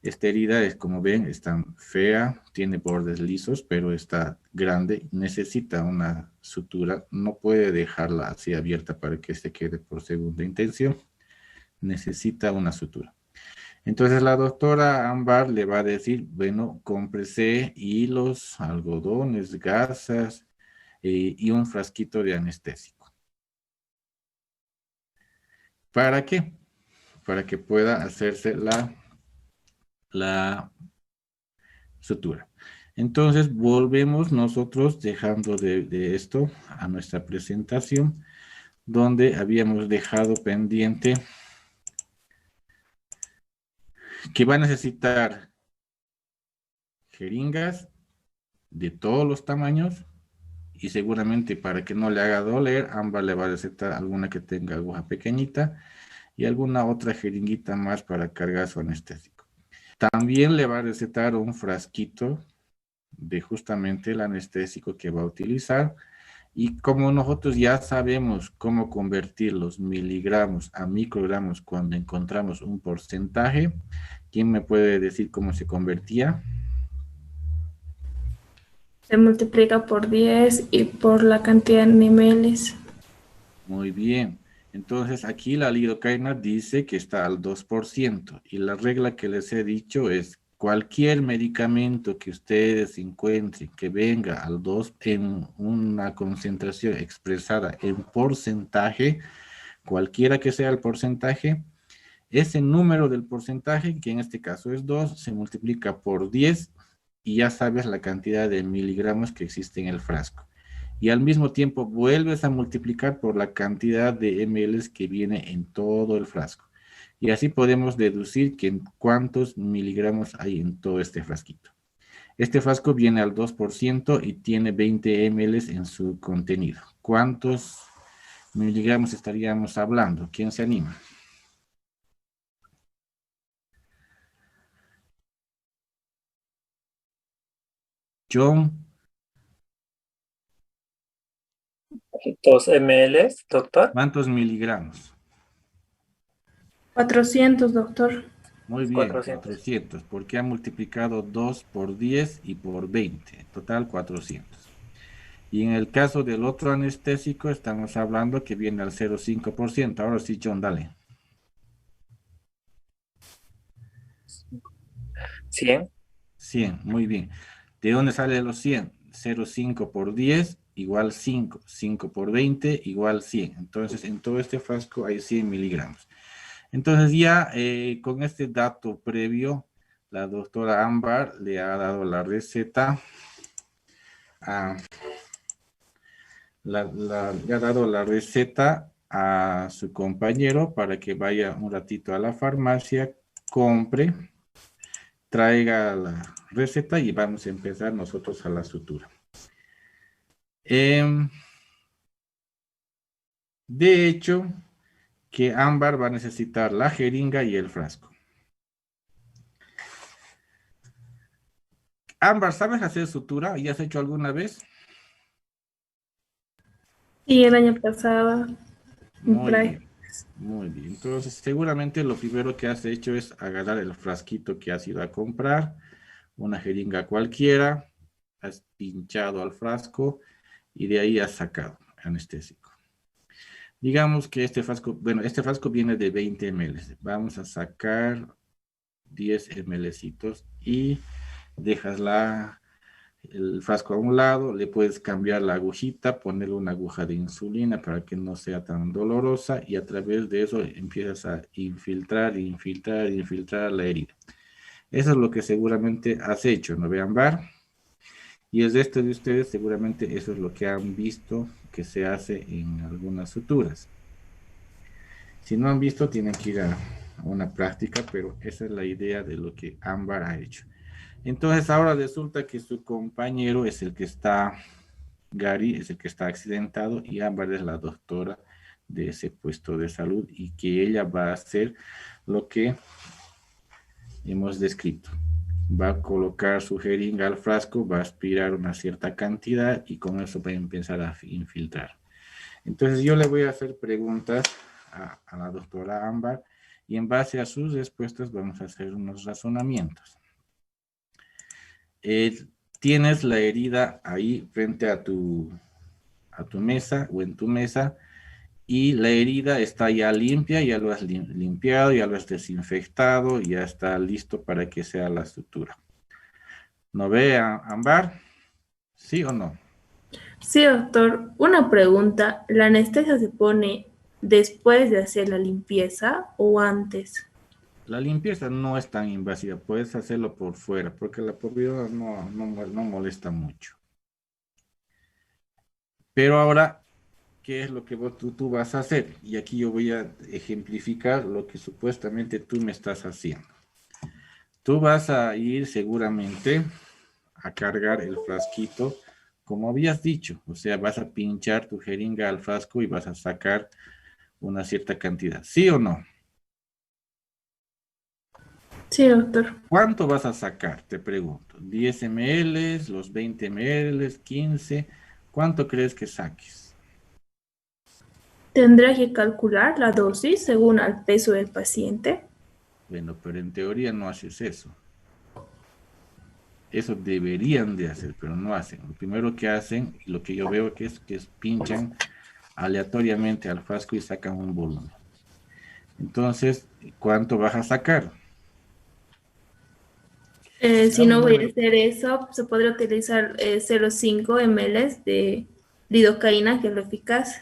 Esta herida es, como ven, está fea, tiene bordes lisos, pero está grande, necesita una sutura, no puede dejarla así abierta para que se quede por segunda intención, necesita una sutura. Entonces la doctora Ámbar le va a decir, bueno, cómprese hilos, algodones, gasas y un frasquito de anestésico. ¿Para qué? Para que pueda hacerse la sutura. Entonces, volvemos nosotros dejando de esto a nuestra presentación, donde habíamos dejado pendiente que va a necesitar jeringas de todos los tamaños y seguramente para que no le haga doler, Ámbar le va a recetar alguna que tenga aguja pequeñita y alguna otra jeringuita más para cargar su anestésico. También le va a recetar un frasquito de justamente el anestésico que va a utilizar. Y como nosotros ya sabemos cómo convertir los miligramos a microgramos cuando encontramos un porcentaje, ¿quién me puede decir cómo se convertía? Se multiplica por 10 y por la cantidad en ml. Muy bien. Entonces aquí la lidocaína dice que está al 2% y la regla que les he dicho es cualquier medicamento que ustedes encuentren que venga al 2 en una concentración expresada en porcentaje, cualquiera que sea el porcentaje, ese número del porcentaje, que en este caso es 2, se multiplica por 10 y ya sabes la cantidad de miligramos que existe en el frasco. Y al mismo tiempo vuelves a multiplicar por la cantidad de ml que viene en todo el frasco. Y así podemos deducir que cuántos miligramos hay en todo este frasquito. Este frasco viene al 2% y tiene 20 ml en su contenido. ¿Cuántos miligramos estaríamos hablando? ¿Quién se anima? John. 2 ml, doctor. ¿Cuántos miligramos? 400, doctor. Muy bien, 400, porque ha multiplicado 2 por 10 y por 20, total 400. Y en el caso del otro anestésico, estamos hablando que viene al 0,5%. Ahora sí, John, dale. 100. 100, muy bien. ¿De dónde sale los 100? 0,5 por 10 igual 5. 5 por 20 igual 100. Entonces, en todo este frasco hay 100 miligramos. Entonces, ya con este dato previo, la doctora Ámbar le ha dado la receta le ha dado la receta a su compañero para que vaya un ratito a la farmacia, compre, traiga la receta y vamos a empezar nosotros a la sutura. De hecho, que Ámbar va a necesitar la jeringa y el frasco. Ámbar, ¿sabes hacer sutura? ¿Ya has hecho alguna vez? Sí, el año pasado. Muy bien, muy bien. Entonces, seguramente lo primero que has hecho es agarrar el frasquito que has ido a comprar, una jeringa cualquiera, has pinchado al frasco y de ahí has sacado anestésico. Digamos que este frasco viene de 20 ml. Vamos a sacar 10 mlcitos y dejas el frasco a un lado, le puedes cambiar la agujita, ponerle una aguja de insulina para que no sea tan dolorosa y a través de eso empiezas a infiltrar la herida. Eso es lo que seguramente has hecho, ¿no ve, Ámbar? Y el resto de ustedes seguramente eso es lo que han visto que se hace en algunas suturas. Si no han visto, tienen que ir a una práctica, pero esa es la idea de lo que Ámbar ha hecho. Entonces ahora resulta que su compañero es el que está, Gary es el que está accidentado y Ámbar es la doctora de ese puesto de salud y que ella va a hacer lo que hemos descrito. Va a colocar su jeringa al frasco, va a aspirar una cierta cantidad y con eso va a empezar a infiltrar. Entonces yo le voy a hacer preguntas a la doctora Ámbar y en base a sus respuestas vamos a hacer unos razonamientos. Tienes la herida ahí frente a tu mesa o en tu mesa y la herida está ya limpia, ya lo has limpiado, ya lo has desinfectado, ya está listo para que sea la sutura. ¿No ve, Ámbar? ¿Sí o no? Sí, doctor. Una pregunta. ¿La anestesia se pone después de hacer la limpieza o antes? La limpieza no es tan invasiva, puedes hacerlo por fuera, porque la porvidora no molesta mucho. Pero ahora, ¿qué es lo que tú vas a hacer? Y aquí yo voy a ejemplificar lo que supuestamente tú me estás haciendo. Tú vas a ir seguramente a cargar el frasquito, como habías dicho, o sea, vas a pinchar tu jeringa al frasco y vas a sacar una cierta cantidad, ¿sí o no? Sí, doctor. ¿Cuánto vas a sacar? Te pregunto. ¿10 ml, los 20 ml, 15? ¿Cuánto crees que saques? Tendrá que calcular la dosis según el peso del paciente. Bueno, pero en teoría no haces eso. Eso deberían de hacer, pero no hacen. Lo primero que hacen, y lo que yo veo que es pinchan aleatoriamente al frasco y sacan un volumen. Entonces, ¿cuánto vas a sacar? Da Si un no voy a número. hacer eso, se podría utilizar 0,5 ml de lidocaína, que es lo eficaz.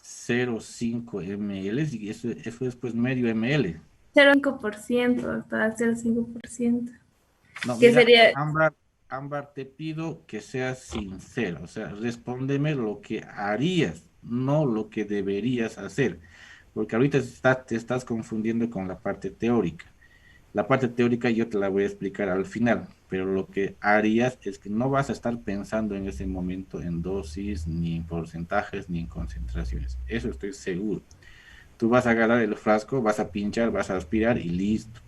0,5 ml y eso es pues medio ml. 0,5%, hasta el 0,5%. No, Que mira, sería, Ámbar, te pido que seas sincero, o sea, respóndeme lo que harías, no lo que deberías hacer, porque ahorita te estás confundiendo con la parte teórica. La parte teórica yo te la voy a explicar al final, pero lo que harías es que no vas a estar pensando en ese momento en dosis, ni en porcentajes, ni en concentraciones. Eso estoy seguro. Tú vas a agarrar el frasco, vas a pinchar, vas a aspirar y listo.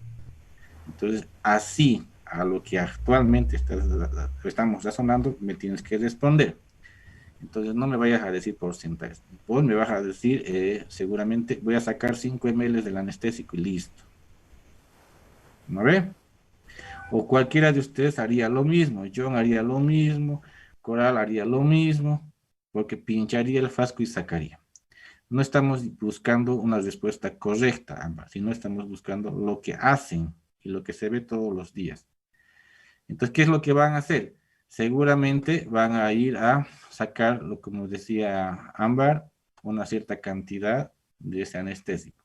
Entonces, así a lo que actualmente estamos razonando, me tienes que responder. Entonces, no me vayas a decir porcentajes. Vos me vas a decir, seguramente voy a sacar 5 ml del anestésico y listo. ¿No ve? O cualquiera de ustedes haría lo mismo. John haría lo mismo. Coral haría lo mismo. Porque pincharía el frasco y sacaría. No estamos buscando una respuesta correcta, ambas, sino estamos buscando lo que hacen y lo que se ve todos los días. Entonces, ¿qué es lo que van a hacer? Seguramente van a ir a sacar, como decía Ámbar, una cierta cantidad de ese anestésico.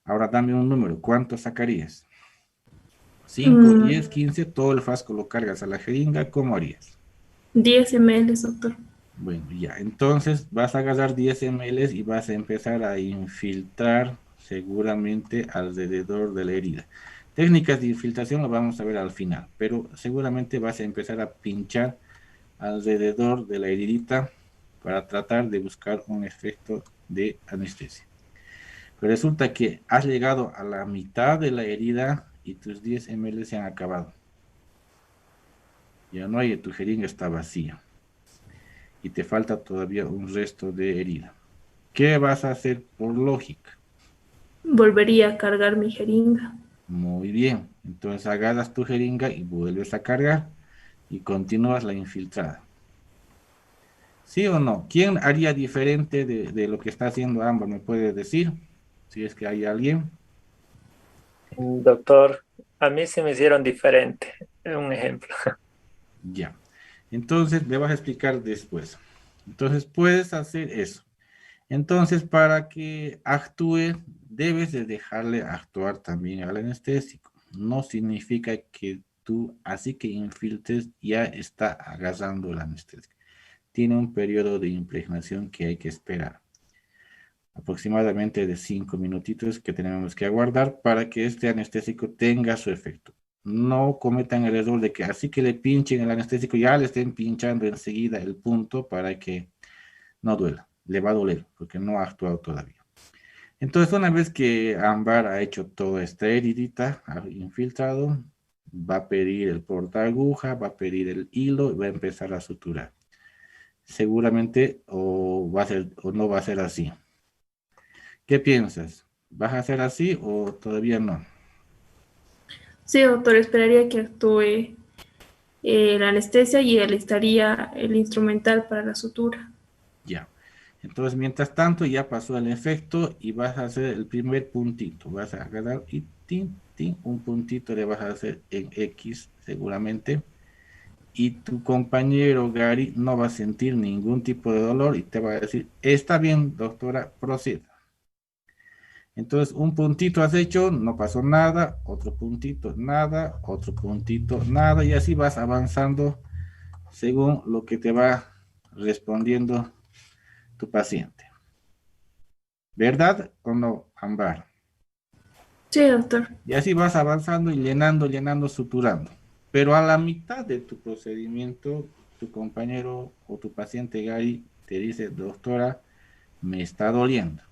Ahora dame un número, ¿cuánto sacarías? 5, mm, 10, 15, todo el frasco lo cargas a la jeringa, ¿cómo harías? 10 ml, doctor. Bueno, ya, entonces vas a agarrar 10 ml y vas a empezar a infiltrar seguramente alrededor de la herida. Técnicas de infiltración lo vamos a ver al final, pero seguramente vas a empezar a pinchar alrededor de la heridita para tratar de buscar un efecto de anestesia. Pero resulta que has llegado a la mitad de la herida y tus 10 ml se han acabado. Ya no hay, tu jeringa está vacía y te falta todavía un resto de herida. ¿Qué vas a hacer por lógica? Volvería a cargar mi jeringa. Muy bien, entonces agarras tu jeringa y vuelves a cargar y continúas la infiltrada. ¿Sí o no? ¿Quién haría diferente de lo que está haciendo ambos? ¿Me puede decir? Si es que hay alguien. Doctor, a mí se me hicieron diferente. Un ejemplo. Ya. Entonces, me vas a explicar después. Entonces, puedes hacer eso. Entonces, para que actúe, debes de dejarle actuar también al anestésico. No significa que tú, así que infiltres, ya está agarrando el anestésico. Tiene un periodo de impregnación que hay que esperar. Aproximadamente de 5 minutitos que tenemos que aguardar para que este anestésico tenga su efecto. No cometan el error de que así que le pinchen el anestésico, ya le estén pinchando enseguida el punto para que no duela. Le va a doler porque no ha actuado todavía. Entonces, una vez que Ámbar ha hecho toda esta heridita, ha infiltrado, va a pedir el portaaguja, va a pedir el hilo y va a empezar a suturar. Seguramente o va a ser o no va a ser así. ¿Qué piensas? ¿Vas a hacer así o todavía no? Sí, doctor, esperaría que actúe la anestesia y alistaría el instrumental para la sutura. Ya. Entonces, mientras tanto, ya pasó el efecto y vas a hacer el primer puntito. Vas a agarrar y tin, tin, un puntito le vas a hacer en X seguramente. Y tu compañero Gary no va a sentir ningún tipo de dolor y te va a decir, está bien, doctora, proceda. Entonces, un puntito has hecho, no pasó nada, otro puntito, nada, otro puntito, nada, y así vas avanzando según lo que te va respondiendo tu paciente. ¿Verdad o no, Ámbar? Sí, doctor. Y así vas avanzando y llenando, llenando, suturando. Pero a la mitad de tu procedimiento, tu compañero o tu paciente Gary te dice, doctora, me está doliendo.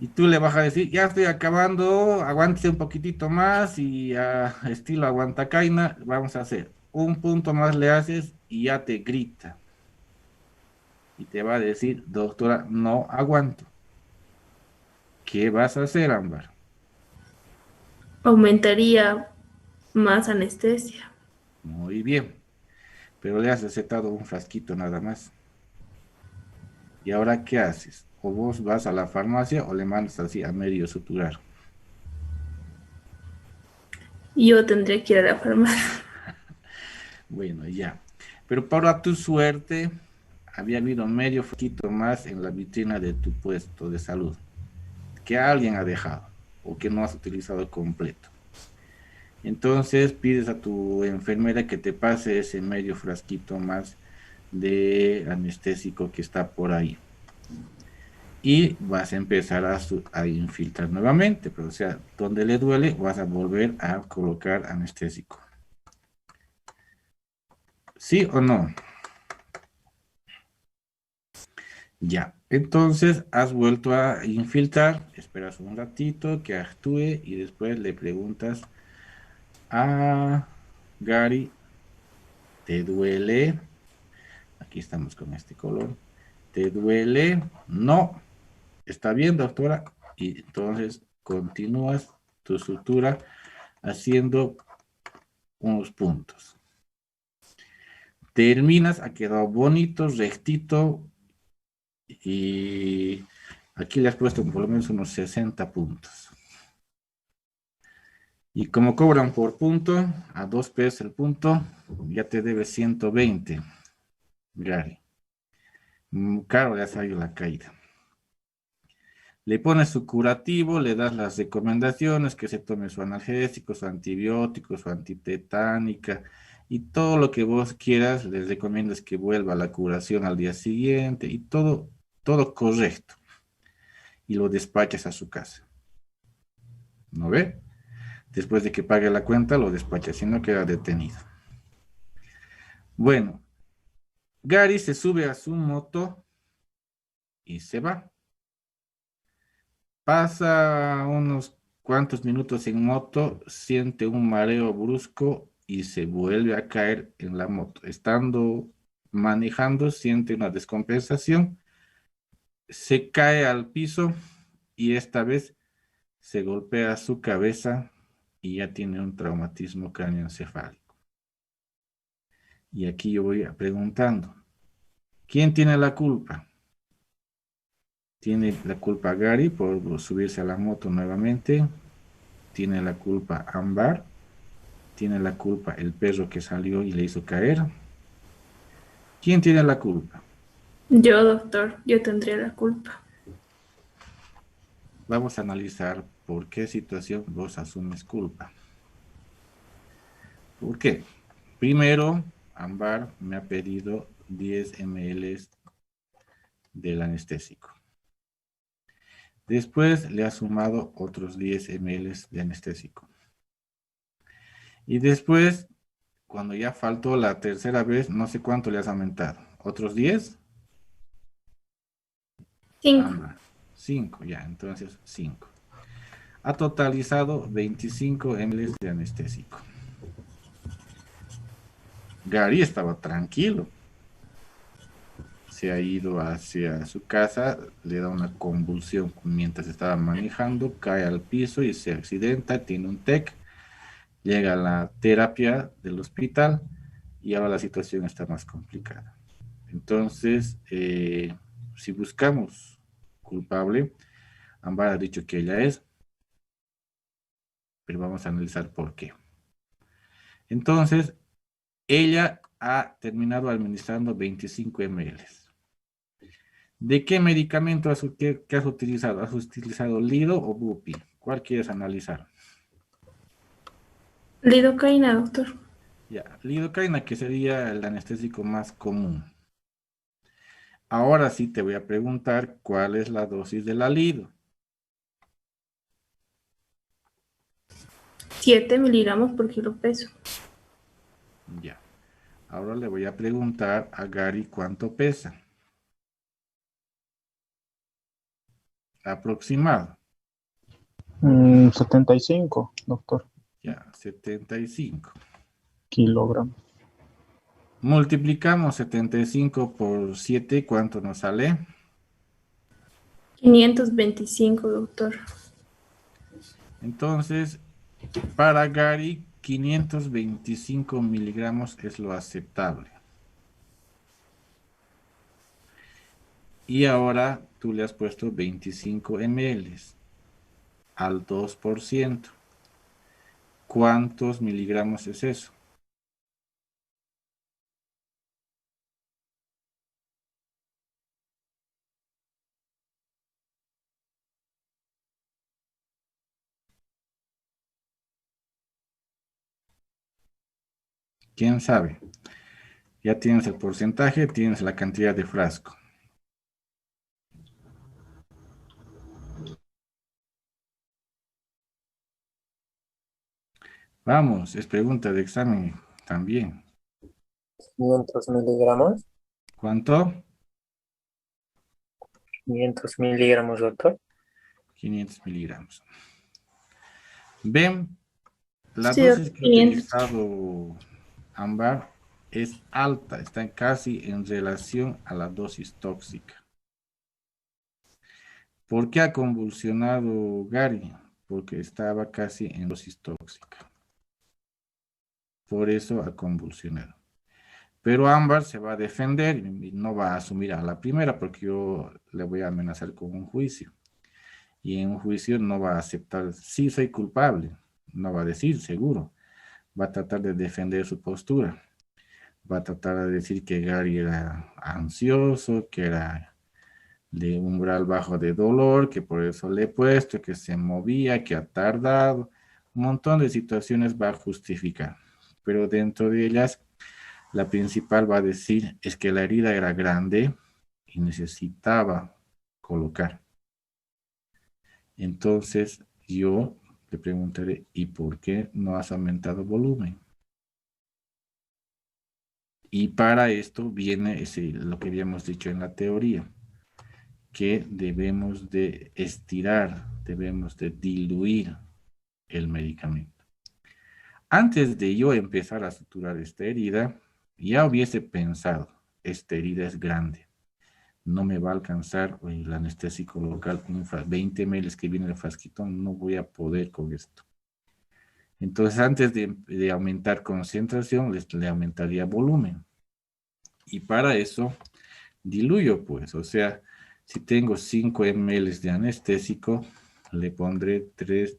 Y tú le vas a decir, ya estoy acabando, aguántese un poquitito más y a estilo aguantacaina, vamos a hacer. Un punto más le haces y ya te grita. Y te va a decir, doctora, no aguanto. ¿Qué vas a hacer, Ámbar? Aumentaría más anestesia. Muy bien, pero le has recetado un frasquito nada más. ¿Y ahora qué haces? O vos vas a la farmacia o le mandas así a medio suturar. Y yo tendría que ir a la farmacia. Bueno, ya. Pero para tu suerte, había habido medio frasquito más en la vitrina de tu puesto de salud, que alguien ha dejado o que no has utilizado completo. Entonces pides a tu enfermera que te pase ese medio frasquito más de anestésico que está por ahí. Y vas a empezar a infiltrar nuevamente, pero o sea, donde le duele vas a volver a colocar anestésico. ¿Sí o no? Ya, entonces has vuelto a infiltrar, esperas un ratito que actúe y después le preguntas a Gary, ¿te duele? Aquí estamos con este color. ¿Te duele? No. ¿Está bien, doctora? Y entonces continúas tu sutura haciendo unos puntos. Terminas, ha quedado bonito, rectito y aquí le has puesto por lo menos unos 60 puntos. Y como cobran por punto, a 2 pesos el punto, ya te debe 120, Gary. Caro le ha salido la caída. Le pones su curativo, le das las recomendaciones, que se tome su analgésico, su antibiótico, su antitetánica y todo lo que vos quieras. Les recomiendas que vuelva a la curación al día siguiente y todo, todo correcto. Y lo despachas a su casa. ¿No ve? Después de que pague la cuenta, lo despachas, si no queda detenido. Bueno, Gary se sube a su moto y se va. Pasa unos cuantos minutos en moto, siente un mareo brusco y se vuelve a caer en la moto. Estando manejando, siente una descompensación, se cae al piso y esta vez se golpea su cabeza y ya tiene un traumatismo cráneoencefálico. Y aquí yo voy preguntando, ¿quién tiene la culpa? ¿Tiene la culpa Gary por subirse a la moto nuevamente? ¿Tiene la culpa Ámbar? ¿Tiene la culpa el perro que salió y le hizo caer? ¿Quién tiene la culpa? Yo, doctor, yo tendría la culpa. Vamos a analizar por qué situación vos asumes culpa. ¿Por qué? Primero, Ámbar me ha pedido 10 ml del anestésico. Después le ha sumado otros 10 ml de anestésico. Y después, cuando ya faltó la tercera vez, no sé cuánto le has aumentado. ¿Otros 10? 5. Ámbar. 5, ya, entonces 5. Ha totalizado 25 ml de anestésico. Gary estaba tranquilo. Se ha ido hacia su casa, le da una convulsión mientras estaba manejando, cae al piso y se accidenta, tiene un TEC, llega a la terapia del hospital y ahora la situación está más complicada. Entonces, si buscamos culpable, Ámbar ha dicho que ella es, pero vamos a analizar por qué. Entonces, ella ha terminado administrando 25 ml. ¿De qué medicamento qué has utilizado? ¿Has utilizado Lido o Bupi? ¿Cuál quieres analizar? Lidocaína, doctor. Ya, lidocaína, que sería el anestésico más común. Ahora sí te voy a preguntar cuál es la dosis de la Lido. 7 miligramos por kilo peso. Ya. Ahora le voy a preguntar a Gary cuánto pesa. Aproximado. 75, doctor, Ya, 75. kilogramos. Multiplicamos 75 por 7, ¿cuánto nos sale? 525, doctor. Entonces, para Gary, 525 miligramos es lo aceptable. Y ahora tú le has puesto 25 ml al 2%. ¿Cuántos miligramos es eso? ¿Quién sabe? Ya tienes el porcentaje, tienes la cantidad de frasco. Vamos, es pregunta de examen también. 500 miligramos. ¿Cuánto? 500 miligramos, doctor. 500 miligramos. Ven, la Sí, dosis doctor, que he 500. utilizado Ámbar es alta, está casi en relación a la dosis tóxica. ¿Por qué ha convulsionado Gary? Porque estaba casi en dosis tóxica. Por eso ha convulsionado. Pero Ámbar se va a defender y no va a asumir a la primera porque yo le voy a amenazar con un juicio. Y en un juicio no va a aceptar, sí soy culpable, no va a decir seguro. Va a tratar de defender su postura. Va a tratar de decir que Gary era ansioso, que era de umbral bajo de dolor, que por eso le he puesto, que se movía, que ha tardado. Un montón de situaciones va a justificar. Pero dentro de ellas, la principal va a decir es que la herida era grande y necesitaba colocar. Entonces yo le preguntaré, ¿y por qué no has aumentado volumen? Y para esto viene lo que habíamos dicho en la teoría, que debemos de estirar, debemos de diluir el medicamento. Antes de yo empezar a suturar esta herida, ya hubiese pensado, esta herida es grande, no me va a alcanzar el anestésico local, 20 ml que viene el frasquito, no voy a poder con esto. Entonces, antes de aumentar concentración, le aumentaría volumen. Y para eso, diluyo, pues. O sea, si tengo 5 ml de anestésico, le pondré 3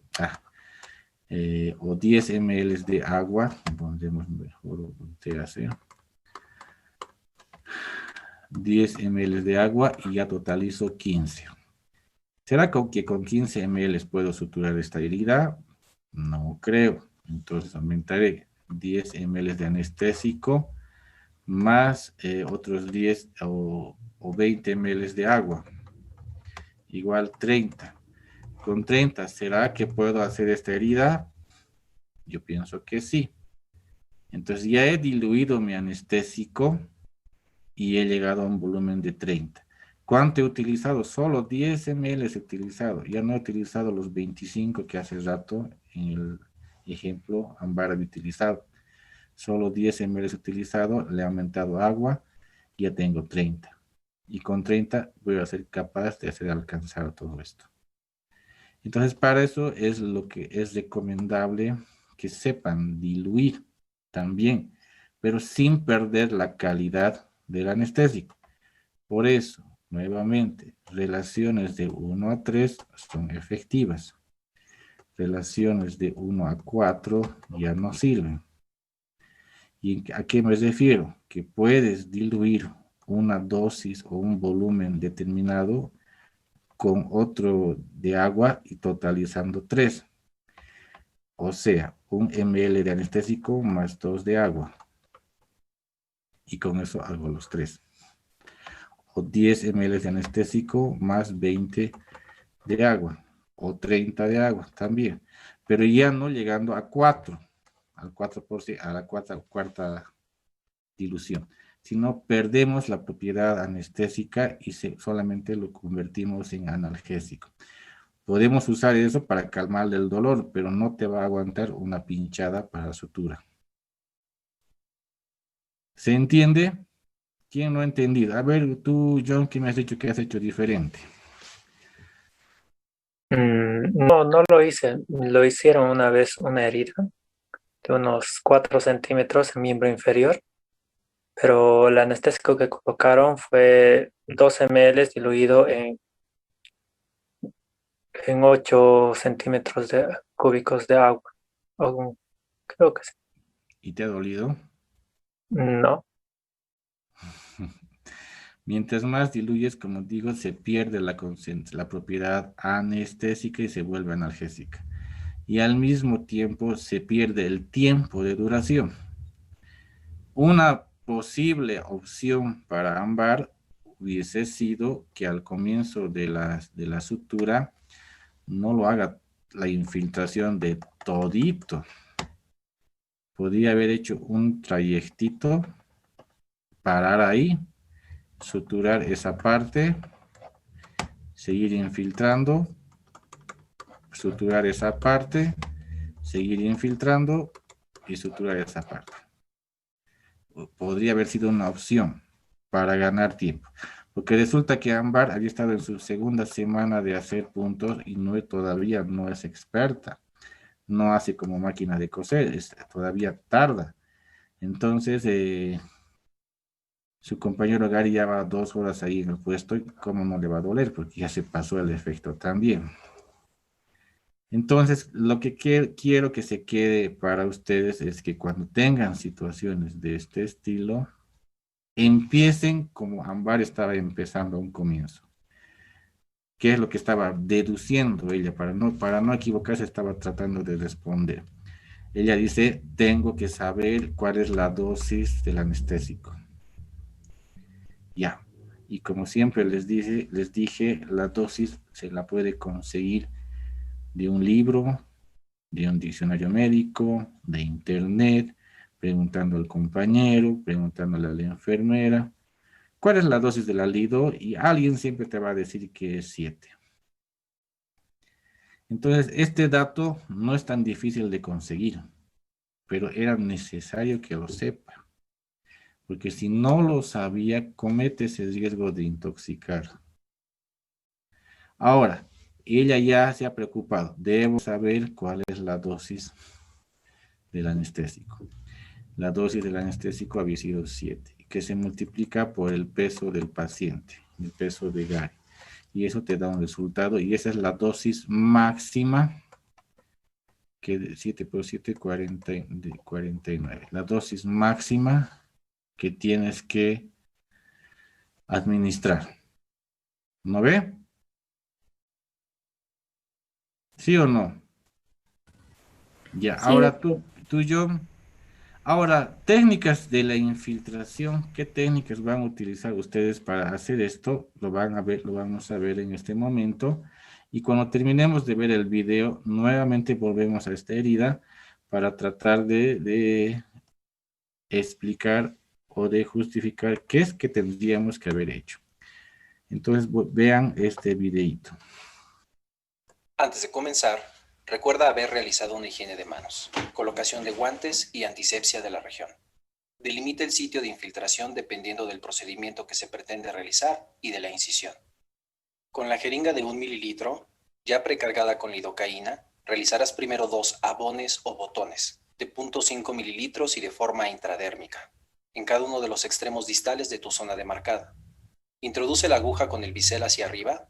o 10 ml de agua. Pondremos mejor voltearse. 10 ml de agua y ya totalizo 15. ¿Será que con 15 ml puedo suturar esta herida? No creo. Entonces aumentaré 10 ml de anestésico más otros 10 o 20 ml de agua. Igual 30. Con 30, ¿será que puedo hacer esta herida? Yo pienso que sí. Entonces ya he diluido mi anestésico y he llegado a un volumen de 30. ¿Cuánto he utilizado? Solo 10 ml he utilizado. Ya no he utilizado los 25 que hace rato en el ejemplo Ámbar había utilizado. Solo 10 ml he utilizado, le he aumentado agua, ya tengo 30. Y con 30 voy a ser capaz de hacer alcanzar todo esto. Entonces, para eso es lo que es recomendable que sepan diluir también, pero sin perder la calidad del anestésico. Por eso, nuevamente, relaciones de 1 a 3 son efectivas. Relaciones de 1 a 4 ya no sirven. ¿Y a qué me refiero? Que puedes diluir una dosis o un volumen determinado con otro de agua y totalizando 3. O sea, 1 ml de anestésico más 2 de agua. Y con eso hago los 3. O 10 ml de anestésico más 20 de agua. O 30 de agua también. Pero ya no llegando a 4. Al 4%, a la cuarta dilución. Si no, perdemos la propiedad anestésica y solamente lo convertimos en analgésico. Podemos usar eso para calmar el dolor, pero no te va a aguantar una pinchada para sutura. ¿Se entiende? ¿Quién no ha entendido? A ver, tú, John, ¿qué me has dicho que has hecho diferente? No, no lo hice. Lo hicieron una vez una herida de unos 4 centímetros en miembro inferior, pero el anestésico que colocaron fue 12 ml diluido en 8 centímetros cúbicos de agua. Creo que sí. ¿Y te ha dolido? No. Mientras más diluyes, como digo, se pierde la propiedad anestésica y se vuelve analgésica. Y al mismo tiempo se pierde el tiempo de duración. Una posible opción para ámbar hubiese sido que al comienzo de la sutura no lo haga la infiltración de todito. Podría haber hecho un trayectito, parar ahí, suturar esa parte, seguir infiltrando, suturar esa parte, seguir infiltrando y suturar esa parte. Podría haber sido una opción para ganar tiempo. Porque resulta que Ámbar había estado en su segunda semana de hacer puntos y todavía no es experta. No hace como máquina de coser, todavía tarda. Entonces, su compañero Gary ya va 2 horas ahí en el puesto y cómo no le va a doler porque ya se pasó el efecto también. Entonces, lo que quiero que se quede para ustedes es que cuando tengan situaciones de este estilo, empiecen como Ámbar estaba empezando a un comienzo. ¿Qué es lo que estaba deduciendo ella? Para no equivocarse, estaba tratando de responder. Ella dice, tengo que saber cuál es la dosis del anestésico. Ya. Y como siempre les dije, la dosis se la puede conseguir de un libro, de un diccionario médico, de internet, preguntando al compañero, preguntándole a la enfermera, ¿cuál es la dosis del alido? Y alguien siempre te va a decir que es 7. Entonces, este dato no es tan difícil de conseguir, pero era necesario que lo sepa, porque si no lo sabía, comete ese riesgo de intoxicar. Ahora, ella ya se ha preocupado, debo saber cuál es la dosis del anestésico. La dosis del anestésico había sido 7, que se multiplica por el peso del paciente, el peso de Gary. Y eso te da un resultado, y esa es la dosis máxima, que 7 por 7, 49. La dosis máxima que tienes que administrar. ¿No ve? ¿Sí o no? Ya, Sí, ahora tú, John. Ahora, técnicas de la infiltración, ¿qué técnicas van a utilizar ustedes para hacer esto? Lo vamos a ver en este momento. Y cuando terminemos de ver el video, nuevamente volvemos a esta herida para tratar de explicar o de justificar qué es que tendríamos que haber hecho. Entonces, vean este videito. Antes de comenzar, recuerda haber realizado una higiene de manos, colocación de guantes y antisepsia de la región. Delimita el sitio de infiltración dependiendo del procedimiento que se pretende realizar y de la incisión. Con la jeringa de 1 mililitro, ya precargada con lidocaína, realizarás primero 2 abones o botones de 0.5 mililitros y de forma intradérmica, en cada uno de los extremos distales de tu zona demarcada. Introduce la aguja con el bisel hacia arriba.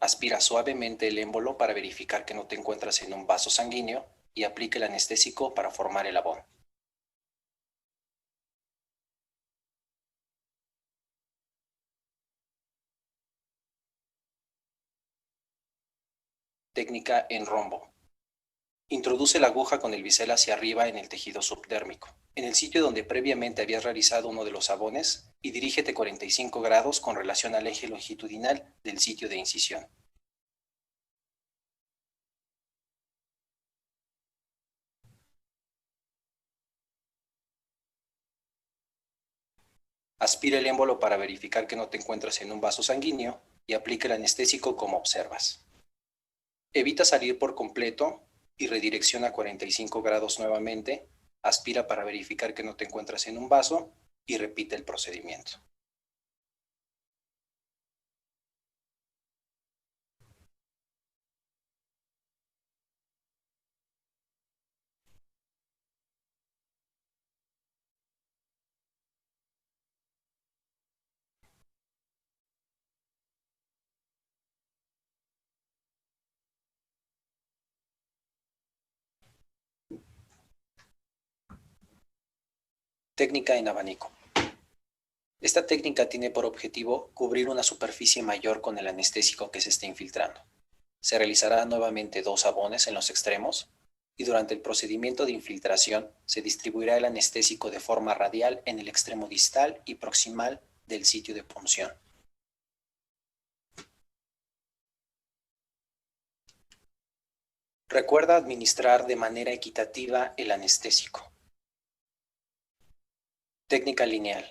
Aspira suavemente el émbolo para verificar que no te encuentras en un vaso sanguíneo y aplique el anestésico para formar el abón. Técnica en rombo. Introduce la aguja con el bisel hacia arriba en el tejido subdérmico, en el sitio donde previamente habías realizado uno de los abones, y dirígete 45 grados con relación al eje longitudinal del sitio de incisión. Aspira el émbolo para verificar que no te encuentras en un vaso sanguíneo y aplica el anestésico como observas. Evita salir por completo y redirecciona 45 grados nuevamente. Aspira para verificar que no te encuentras en un vaso y repite el procedimiento. Técnica en abanico. Esta técnica tiene por objetivo cubrir una superficie mayor con el anestésico que se está infiltrando. Se realizará nuevamente 2 abones en los extremos y durante el procedimiento de infiltración se distribuirá el anestésico de forma radial en el extremo distal y proximal del sitio de punción. Recuerda administrar de manera equitativa el anestésico. Técnica lineal.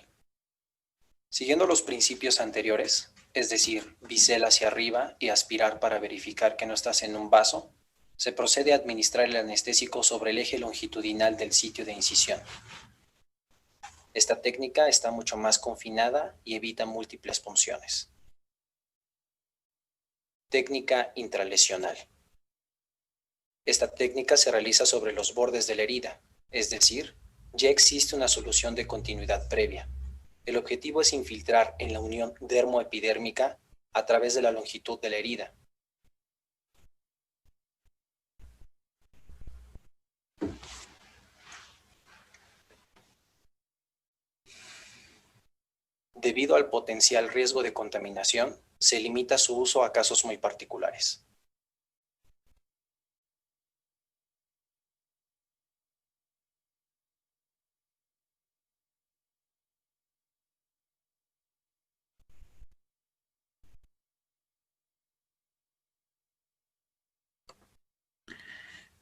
Siguiendo los principios anteriores, es decir, bisel hacia arriba y aspirar para verificar que no estás en un vaso, se procede a administrar el anestésico sobre el eje longitudinal del sitio de incisión. Esta técnica está mucho más confinada y evita múltiples punciones. Técnica intralesional. Esta técnica se realiza sobre los bordes de la herida, es decir, ya existe una solución de continuidad previa. El objetivo es infiltrar en la unión dermoepidérmica a través de la longitud de la herida. Debido al potencial riesgo de contaminación, se limita su uso a casos muy particulares.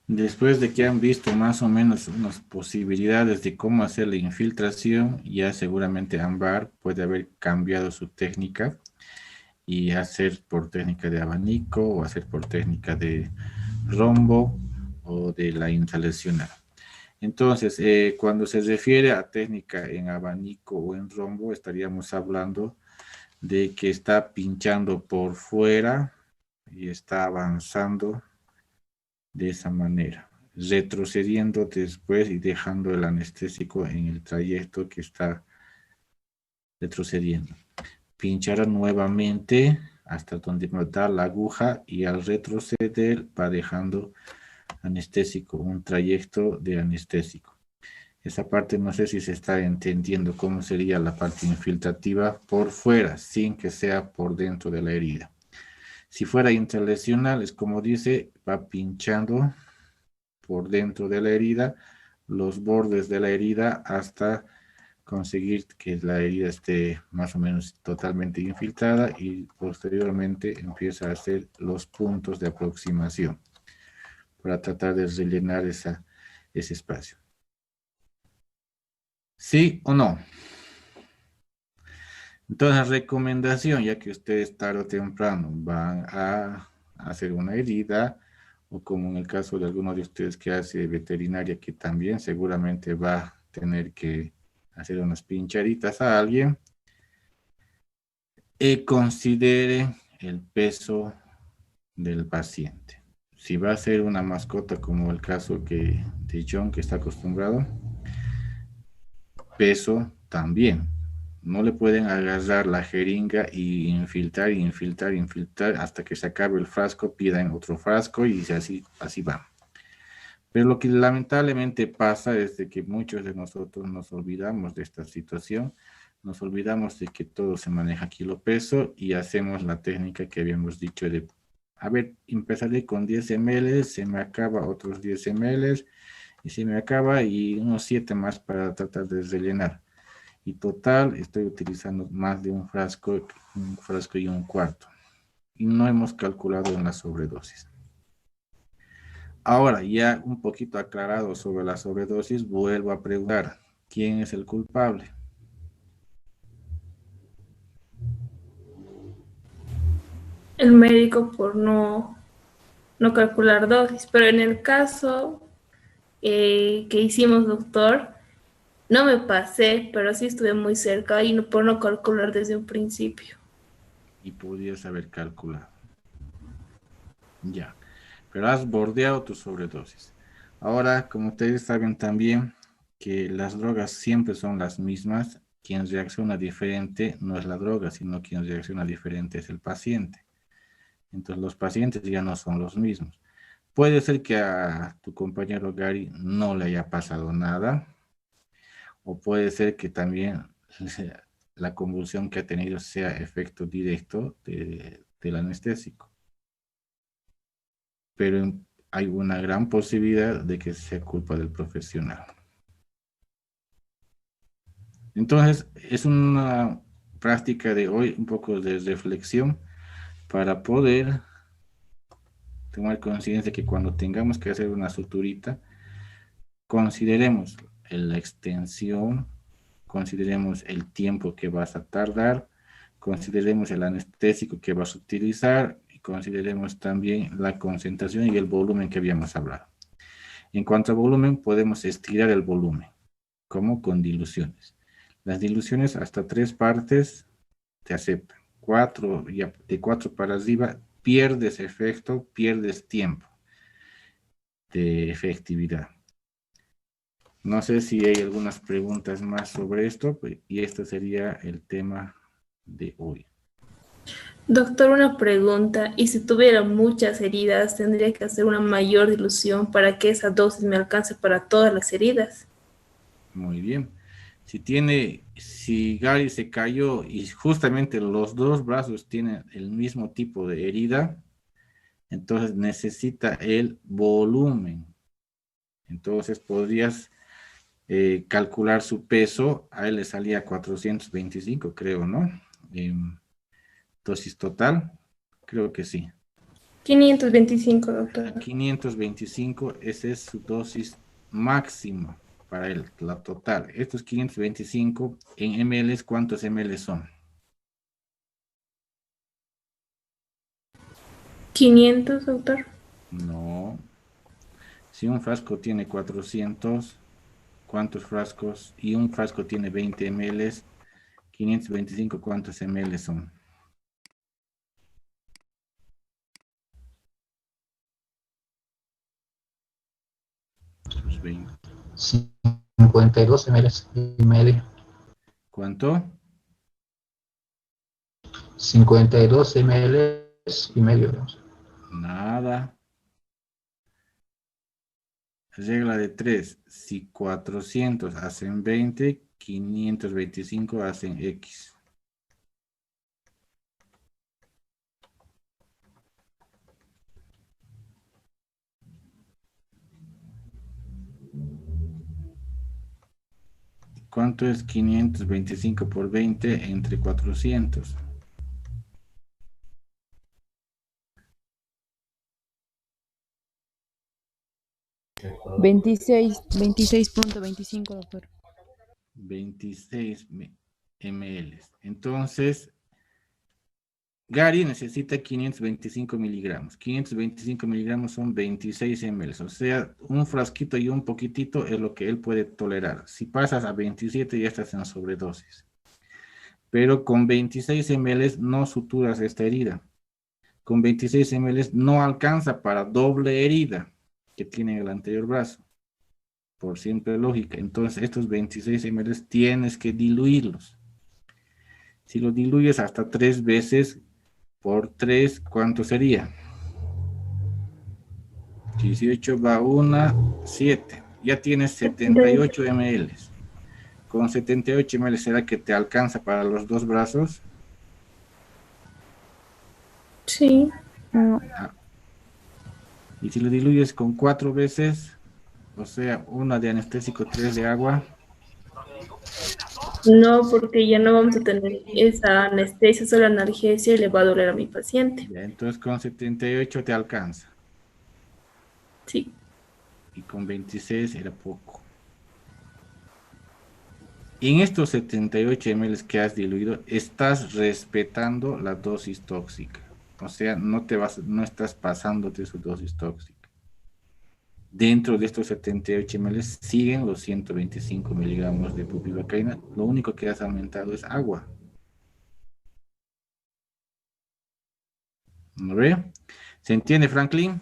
Después de que han visto más o menos unas posibilidades de cómo hacer la infiltración, ya seguramente Ámbar puede haber cambiado su técnica y hacer por técnica de abanico o hacer por técnica de rombo o de la intralesional. Entonces, cuando se refiere a técnica en abanico o en rombo, estaríamos hablando de que está pinchando por fuera y está avanzando de esa manera, retrocediendo después y dejando el anestésico en el trayecto que está retrocediendo. Pinchará nuevamente hasta donde da la aguja y al retroceder va dejando anestésico, un trayecto de anestésico. Esa parte no sé si se está entendiendo cómo sería la parte infiltrativa por fuera, sin que sea por dentro de la herida. Si fuera intralesional, es como dice, va pinchando por dentro de la herida, los bordes de la herida hasta conseguir que la herida esté más o menos totalmente infiltrada y posteriormente empieza a hacer los puntos de aproximación para tratar de rellenar ese espacio. ¿Sí o no? Entonces, recomendación, ya que ustedes tarde o temprano van a hacer una herida, o como en el caso de alguno de ustedes que hace veterinaria, que también seguramente va a tener que hacer unas pinchaditas a alguien, considere el peso del paciente. Si va a ser una mascota como el caso de John, que está acostumbrado, peso también. No le pueden agarrar la jeringa y infiltrar hasta que se acabe el frasco, pidan otro frasco y así va. Pero lo que lamentablemente pasa es de que muchos de nosotros nos olvidamos de esta situación, nos olvidamos de que todo se maneja kilo peso y hacemos la técnica que habíamos dicho de, a ver, empezaré con 10 ml, se me acaba otros 10 ml y se me acaba y unos 7 más para tratar de rellenar. Y total, estoy utilizando más de un frasco y un cuarto. Y no hemos calculado en la sobredosis. Ahora, ya un poquito aclarado sobre la sobredosis, vuelvo a preguntar, ¿quién es el culpable? El médico por no calcular dosis, pero en el caso que hicimos, doctor, no me pasé, pero sí estuve muy cerca y por no calcular desde un principio. Y podías haber calculado. Ya, pero has bordeado tu sobredosis. Ahora, como ustedes saben también que las drogas siempre son las mismas, quien reacciona diferente no es la droga, sino quien reacciona diferente es el paciente. Entonces los pacientes ya no son los mismos. Puede ser que a tu compañero Gary no le haya pasado nada, o puede ser que también la convulsión que ha tenido sea efecto directo del anestésico. Pero hay una gran posibilidad de que sea culpa del profesional. Entonces, es una práctica de hoy, un poco de reflexión para poder tomar conciencia que cuando tengamos que hacer una suturita, consideremos la extensión, consideremos el tiempo que vas a tardar, consideremos el anestésico que vas a utilizar y consideremos también la concentración y el volumen que habíamos hablado. En cuanto a volumen, podemos estirar el volumen, como con diluciones. Las diluciones hasta 3 partes te aceptan. 4, de 4 para arriba, pierdes efecto, pierdes tiempo de efectividad. No sé si hay algunas preguntas más sobre esto, y este sería el tema de hoy. Doctor, una pregunta. ¿Y si tuviera muchas heridas, tendría que hacer una mayor dilución para que esa dosis me alcance para todas las heridas? Muy bien. Si Gary se cayó y justamente los dos brazos tienen el mismo tipo de herida, entonces necesita el volumen. Entonces podrías calcular su peso, a él le salía 425, creo, ¿no? Dosis total, creo que sí. 525, doctor. 525, esa es su dosis máxima para él, la total. Estos 525 en ml, ¿cuántos ml son? 500, doctor. No. Si un frasco tiene 400, ¿cuántos frascos? Y un frasco tiene 20 ml, 525, ¿cuántos ml son? Pues 20. 52 ml y medio. ¿Cuánto? 52 ml y medio. Nada. Regla de 3. Si 400 hacen 20, 525 hacen X. ¿Cuánto es 525 por 20 entre 400? 26.25, doctor. 26 ml. Entonces, Gary necesita 525 miligramos. 525 miligramos son 26 ml. O sea, un frasquito y un poquitito es lo que él puede tolerar. Si pasas a 27 ya estás en sobredosis. Pero con 26 ml no suturas esta herida. Con 26 ml no alcanza para doble herida que tiene en el anterior brazo. Por simple lógica. Entonces, estos 26 ml tienes que diluirlos. Si lo diluyes hasta 3 veces por 3, ¿cuánto sería? 18 va 1, 7. Ya tienes 78 ml. Con 78 ml, ¿será que te alcanza para los dos brazos? Sí. Ah. Y si lo diluyes con 4 veces, o sea, una de anestésico, 3 de agua. No, porque ya no vamos a tener esa anestesia, solo analgesia y le va a doler a mi paciente. Ya, entonces con 78 te alcanza. Sí. Y con 26 era poco. En estos 78 ml que has diluido, estás respetando la dosis tóxica. O sea, no estás pasándote su dosis tóxica. Dentro de estos 78 ml siguen los 125 miligramos de bupivacaína. Lo único que has aumentado es agua. ¿No ve? ¿Se entiende, Franklin?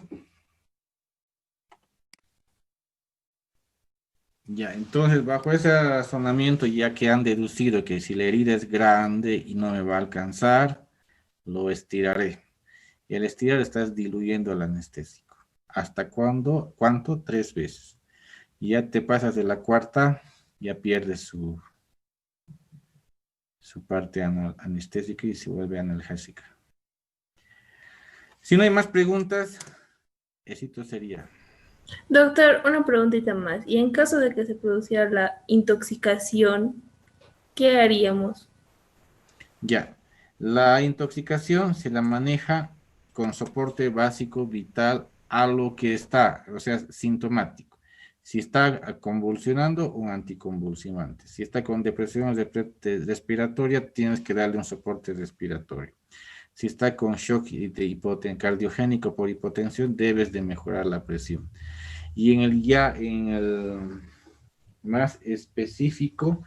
Ya, entonces bajo ese razonamiento, ya que han deducido que si la herida es grande y no me va a alcanzar, lo estiraré. Y al estirar estás diluyendo el anestésico. ¿Hasta cuándo? ¿Cuánto? 3 veces. Y ya te pasas de la cuarta, ya pierdes su parte anestésica y se vuelve analgésica. Si no hay más preguntas, éxito sería. Doctor, una preguntita más. Y en caso de que se produciera la intoxicación, ¿qué haríamos? Ya, la intoxicación se la maneja con soporte básico vital a lo que está, o sea, sintomático. Si está convulsionando, un anticonvulsivante. Si está con depresión respiratoria, tienes que darle un soporte respiratorio. Si está con shock cardiogénico por hipotensión, debes de mejorar la presión. Y en el más específico,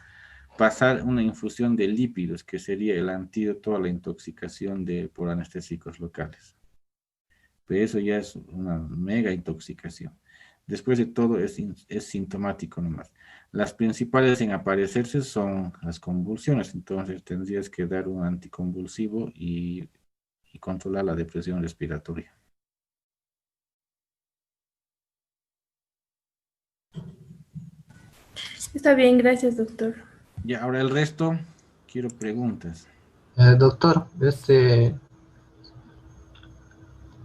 pasar una infusión de lípidos, que sería el antídoto a la intoxicación por anestésicos locales. Pero eso ya es una mega intoxicación. Después de todo es sintomático nomás. Las principales en aparecerse son las convulsiones, entonces tendrías que dar un anticonvulsivo y controlar la depresión respiratoria. Está bien, gracias, doctor. Y ahora el resto, quiero preguntas. Doctor,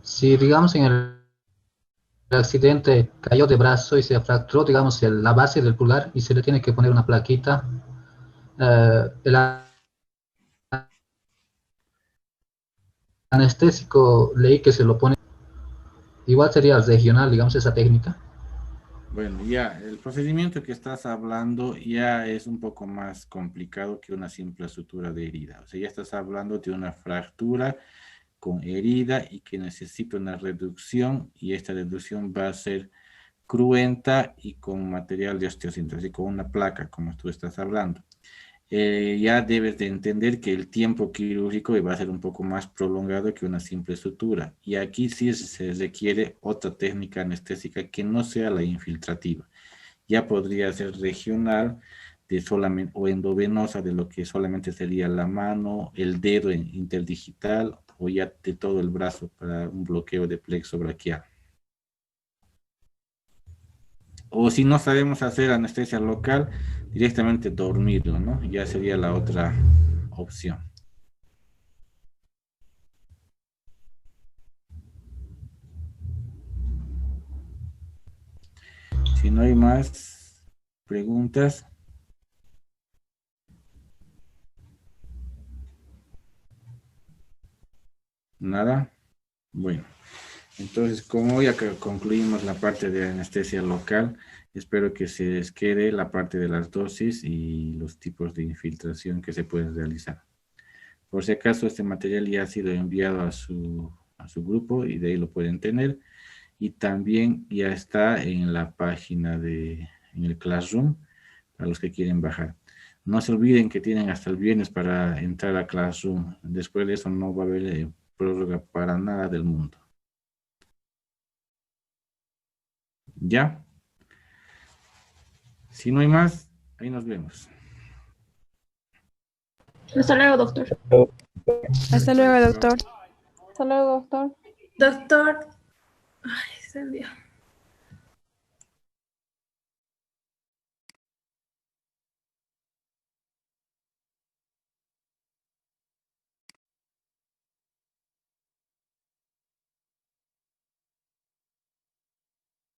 si digamos en el accidente cayó de brazo y se fracturó, digamos, la base del pulgar y se le tiene que poner una plaquita, el anestésico leí que se lo pone, igual sería regional, digamos, esa técnica. Bueno, ya, el procedimiento que estás hablando ya es un poco más complicado que una simple sutura de herida. O sea, ya estás hablando de una fractura con herida y que necesita una reducción, y esta reducción va a ser cruenta y con material de osteosíntesis, con una placa, como tú estás hablando. Ya debes de entender que el tiempo quirúrgico va a ser un poco más prolongado que una simple sutura. Y aquí sí se requiere otra técnica anestésica que no sea la infiltrativa. Ya podría ser regional de solamente, o endovenosa, de lo que solamente sería la mano, el dedo interdigital, o ya de todo el brazo para un bloqueo de plexo braquial. O si no sabemos hacer anestesia local, directamente dormirlo, ¿no? Ya sería la otra opción. Si no hay más preguntas. Nada. Bueno, entonces como ya que concluimos la parte de anestesia local, espero que se les quede la parte de las dosis y los tipos de infiltración que se pueden realizar. Por si acaso, este material ya ha sido enviado a su grupo y de ahí lo pueden tener. Y también ya está en la página en el Classroom para los que quieren bajar. No se olviden que tienen hasta el viernes para entrar a Classroom. Después de eso no va a haber prórroga para nada del mundo. ¿Ya? Si no hay más, ahí nos vemos. Hasta luego, doctor. Hasta luego, doctor. Hasta luego, doctor. Doctor. Ay, se envió.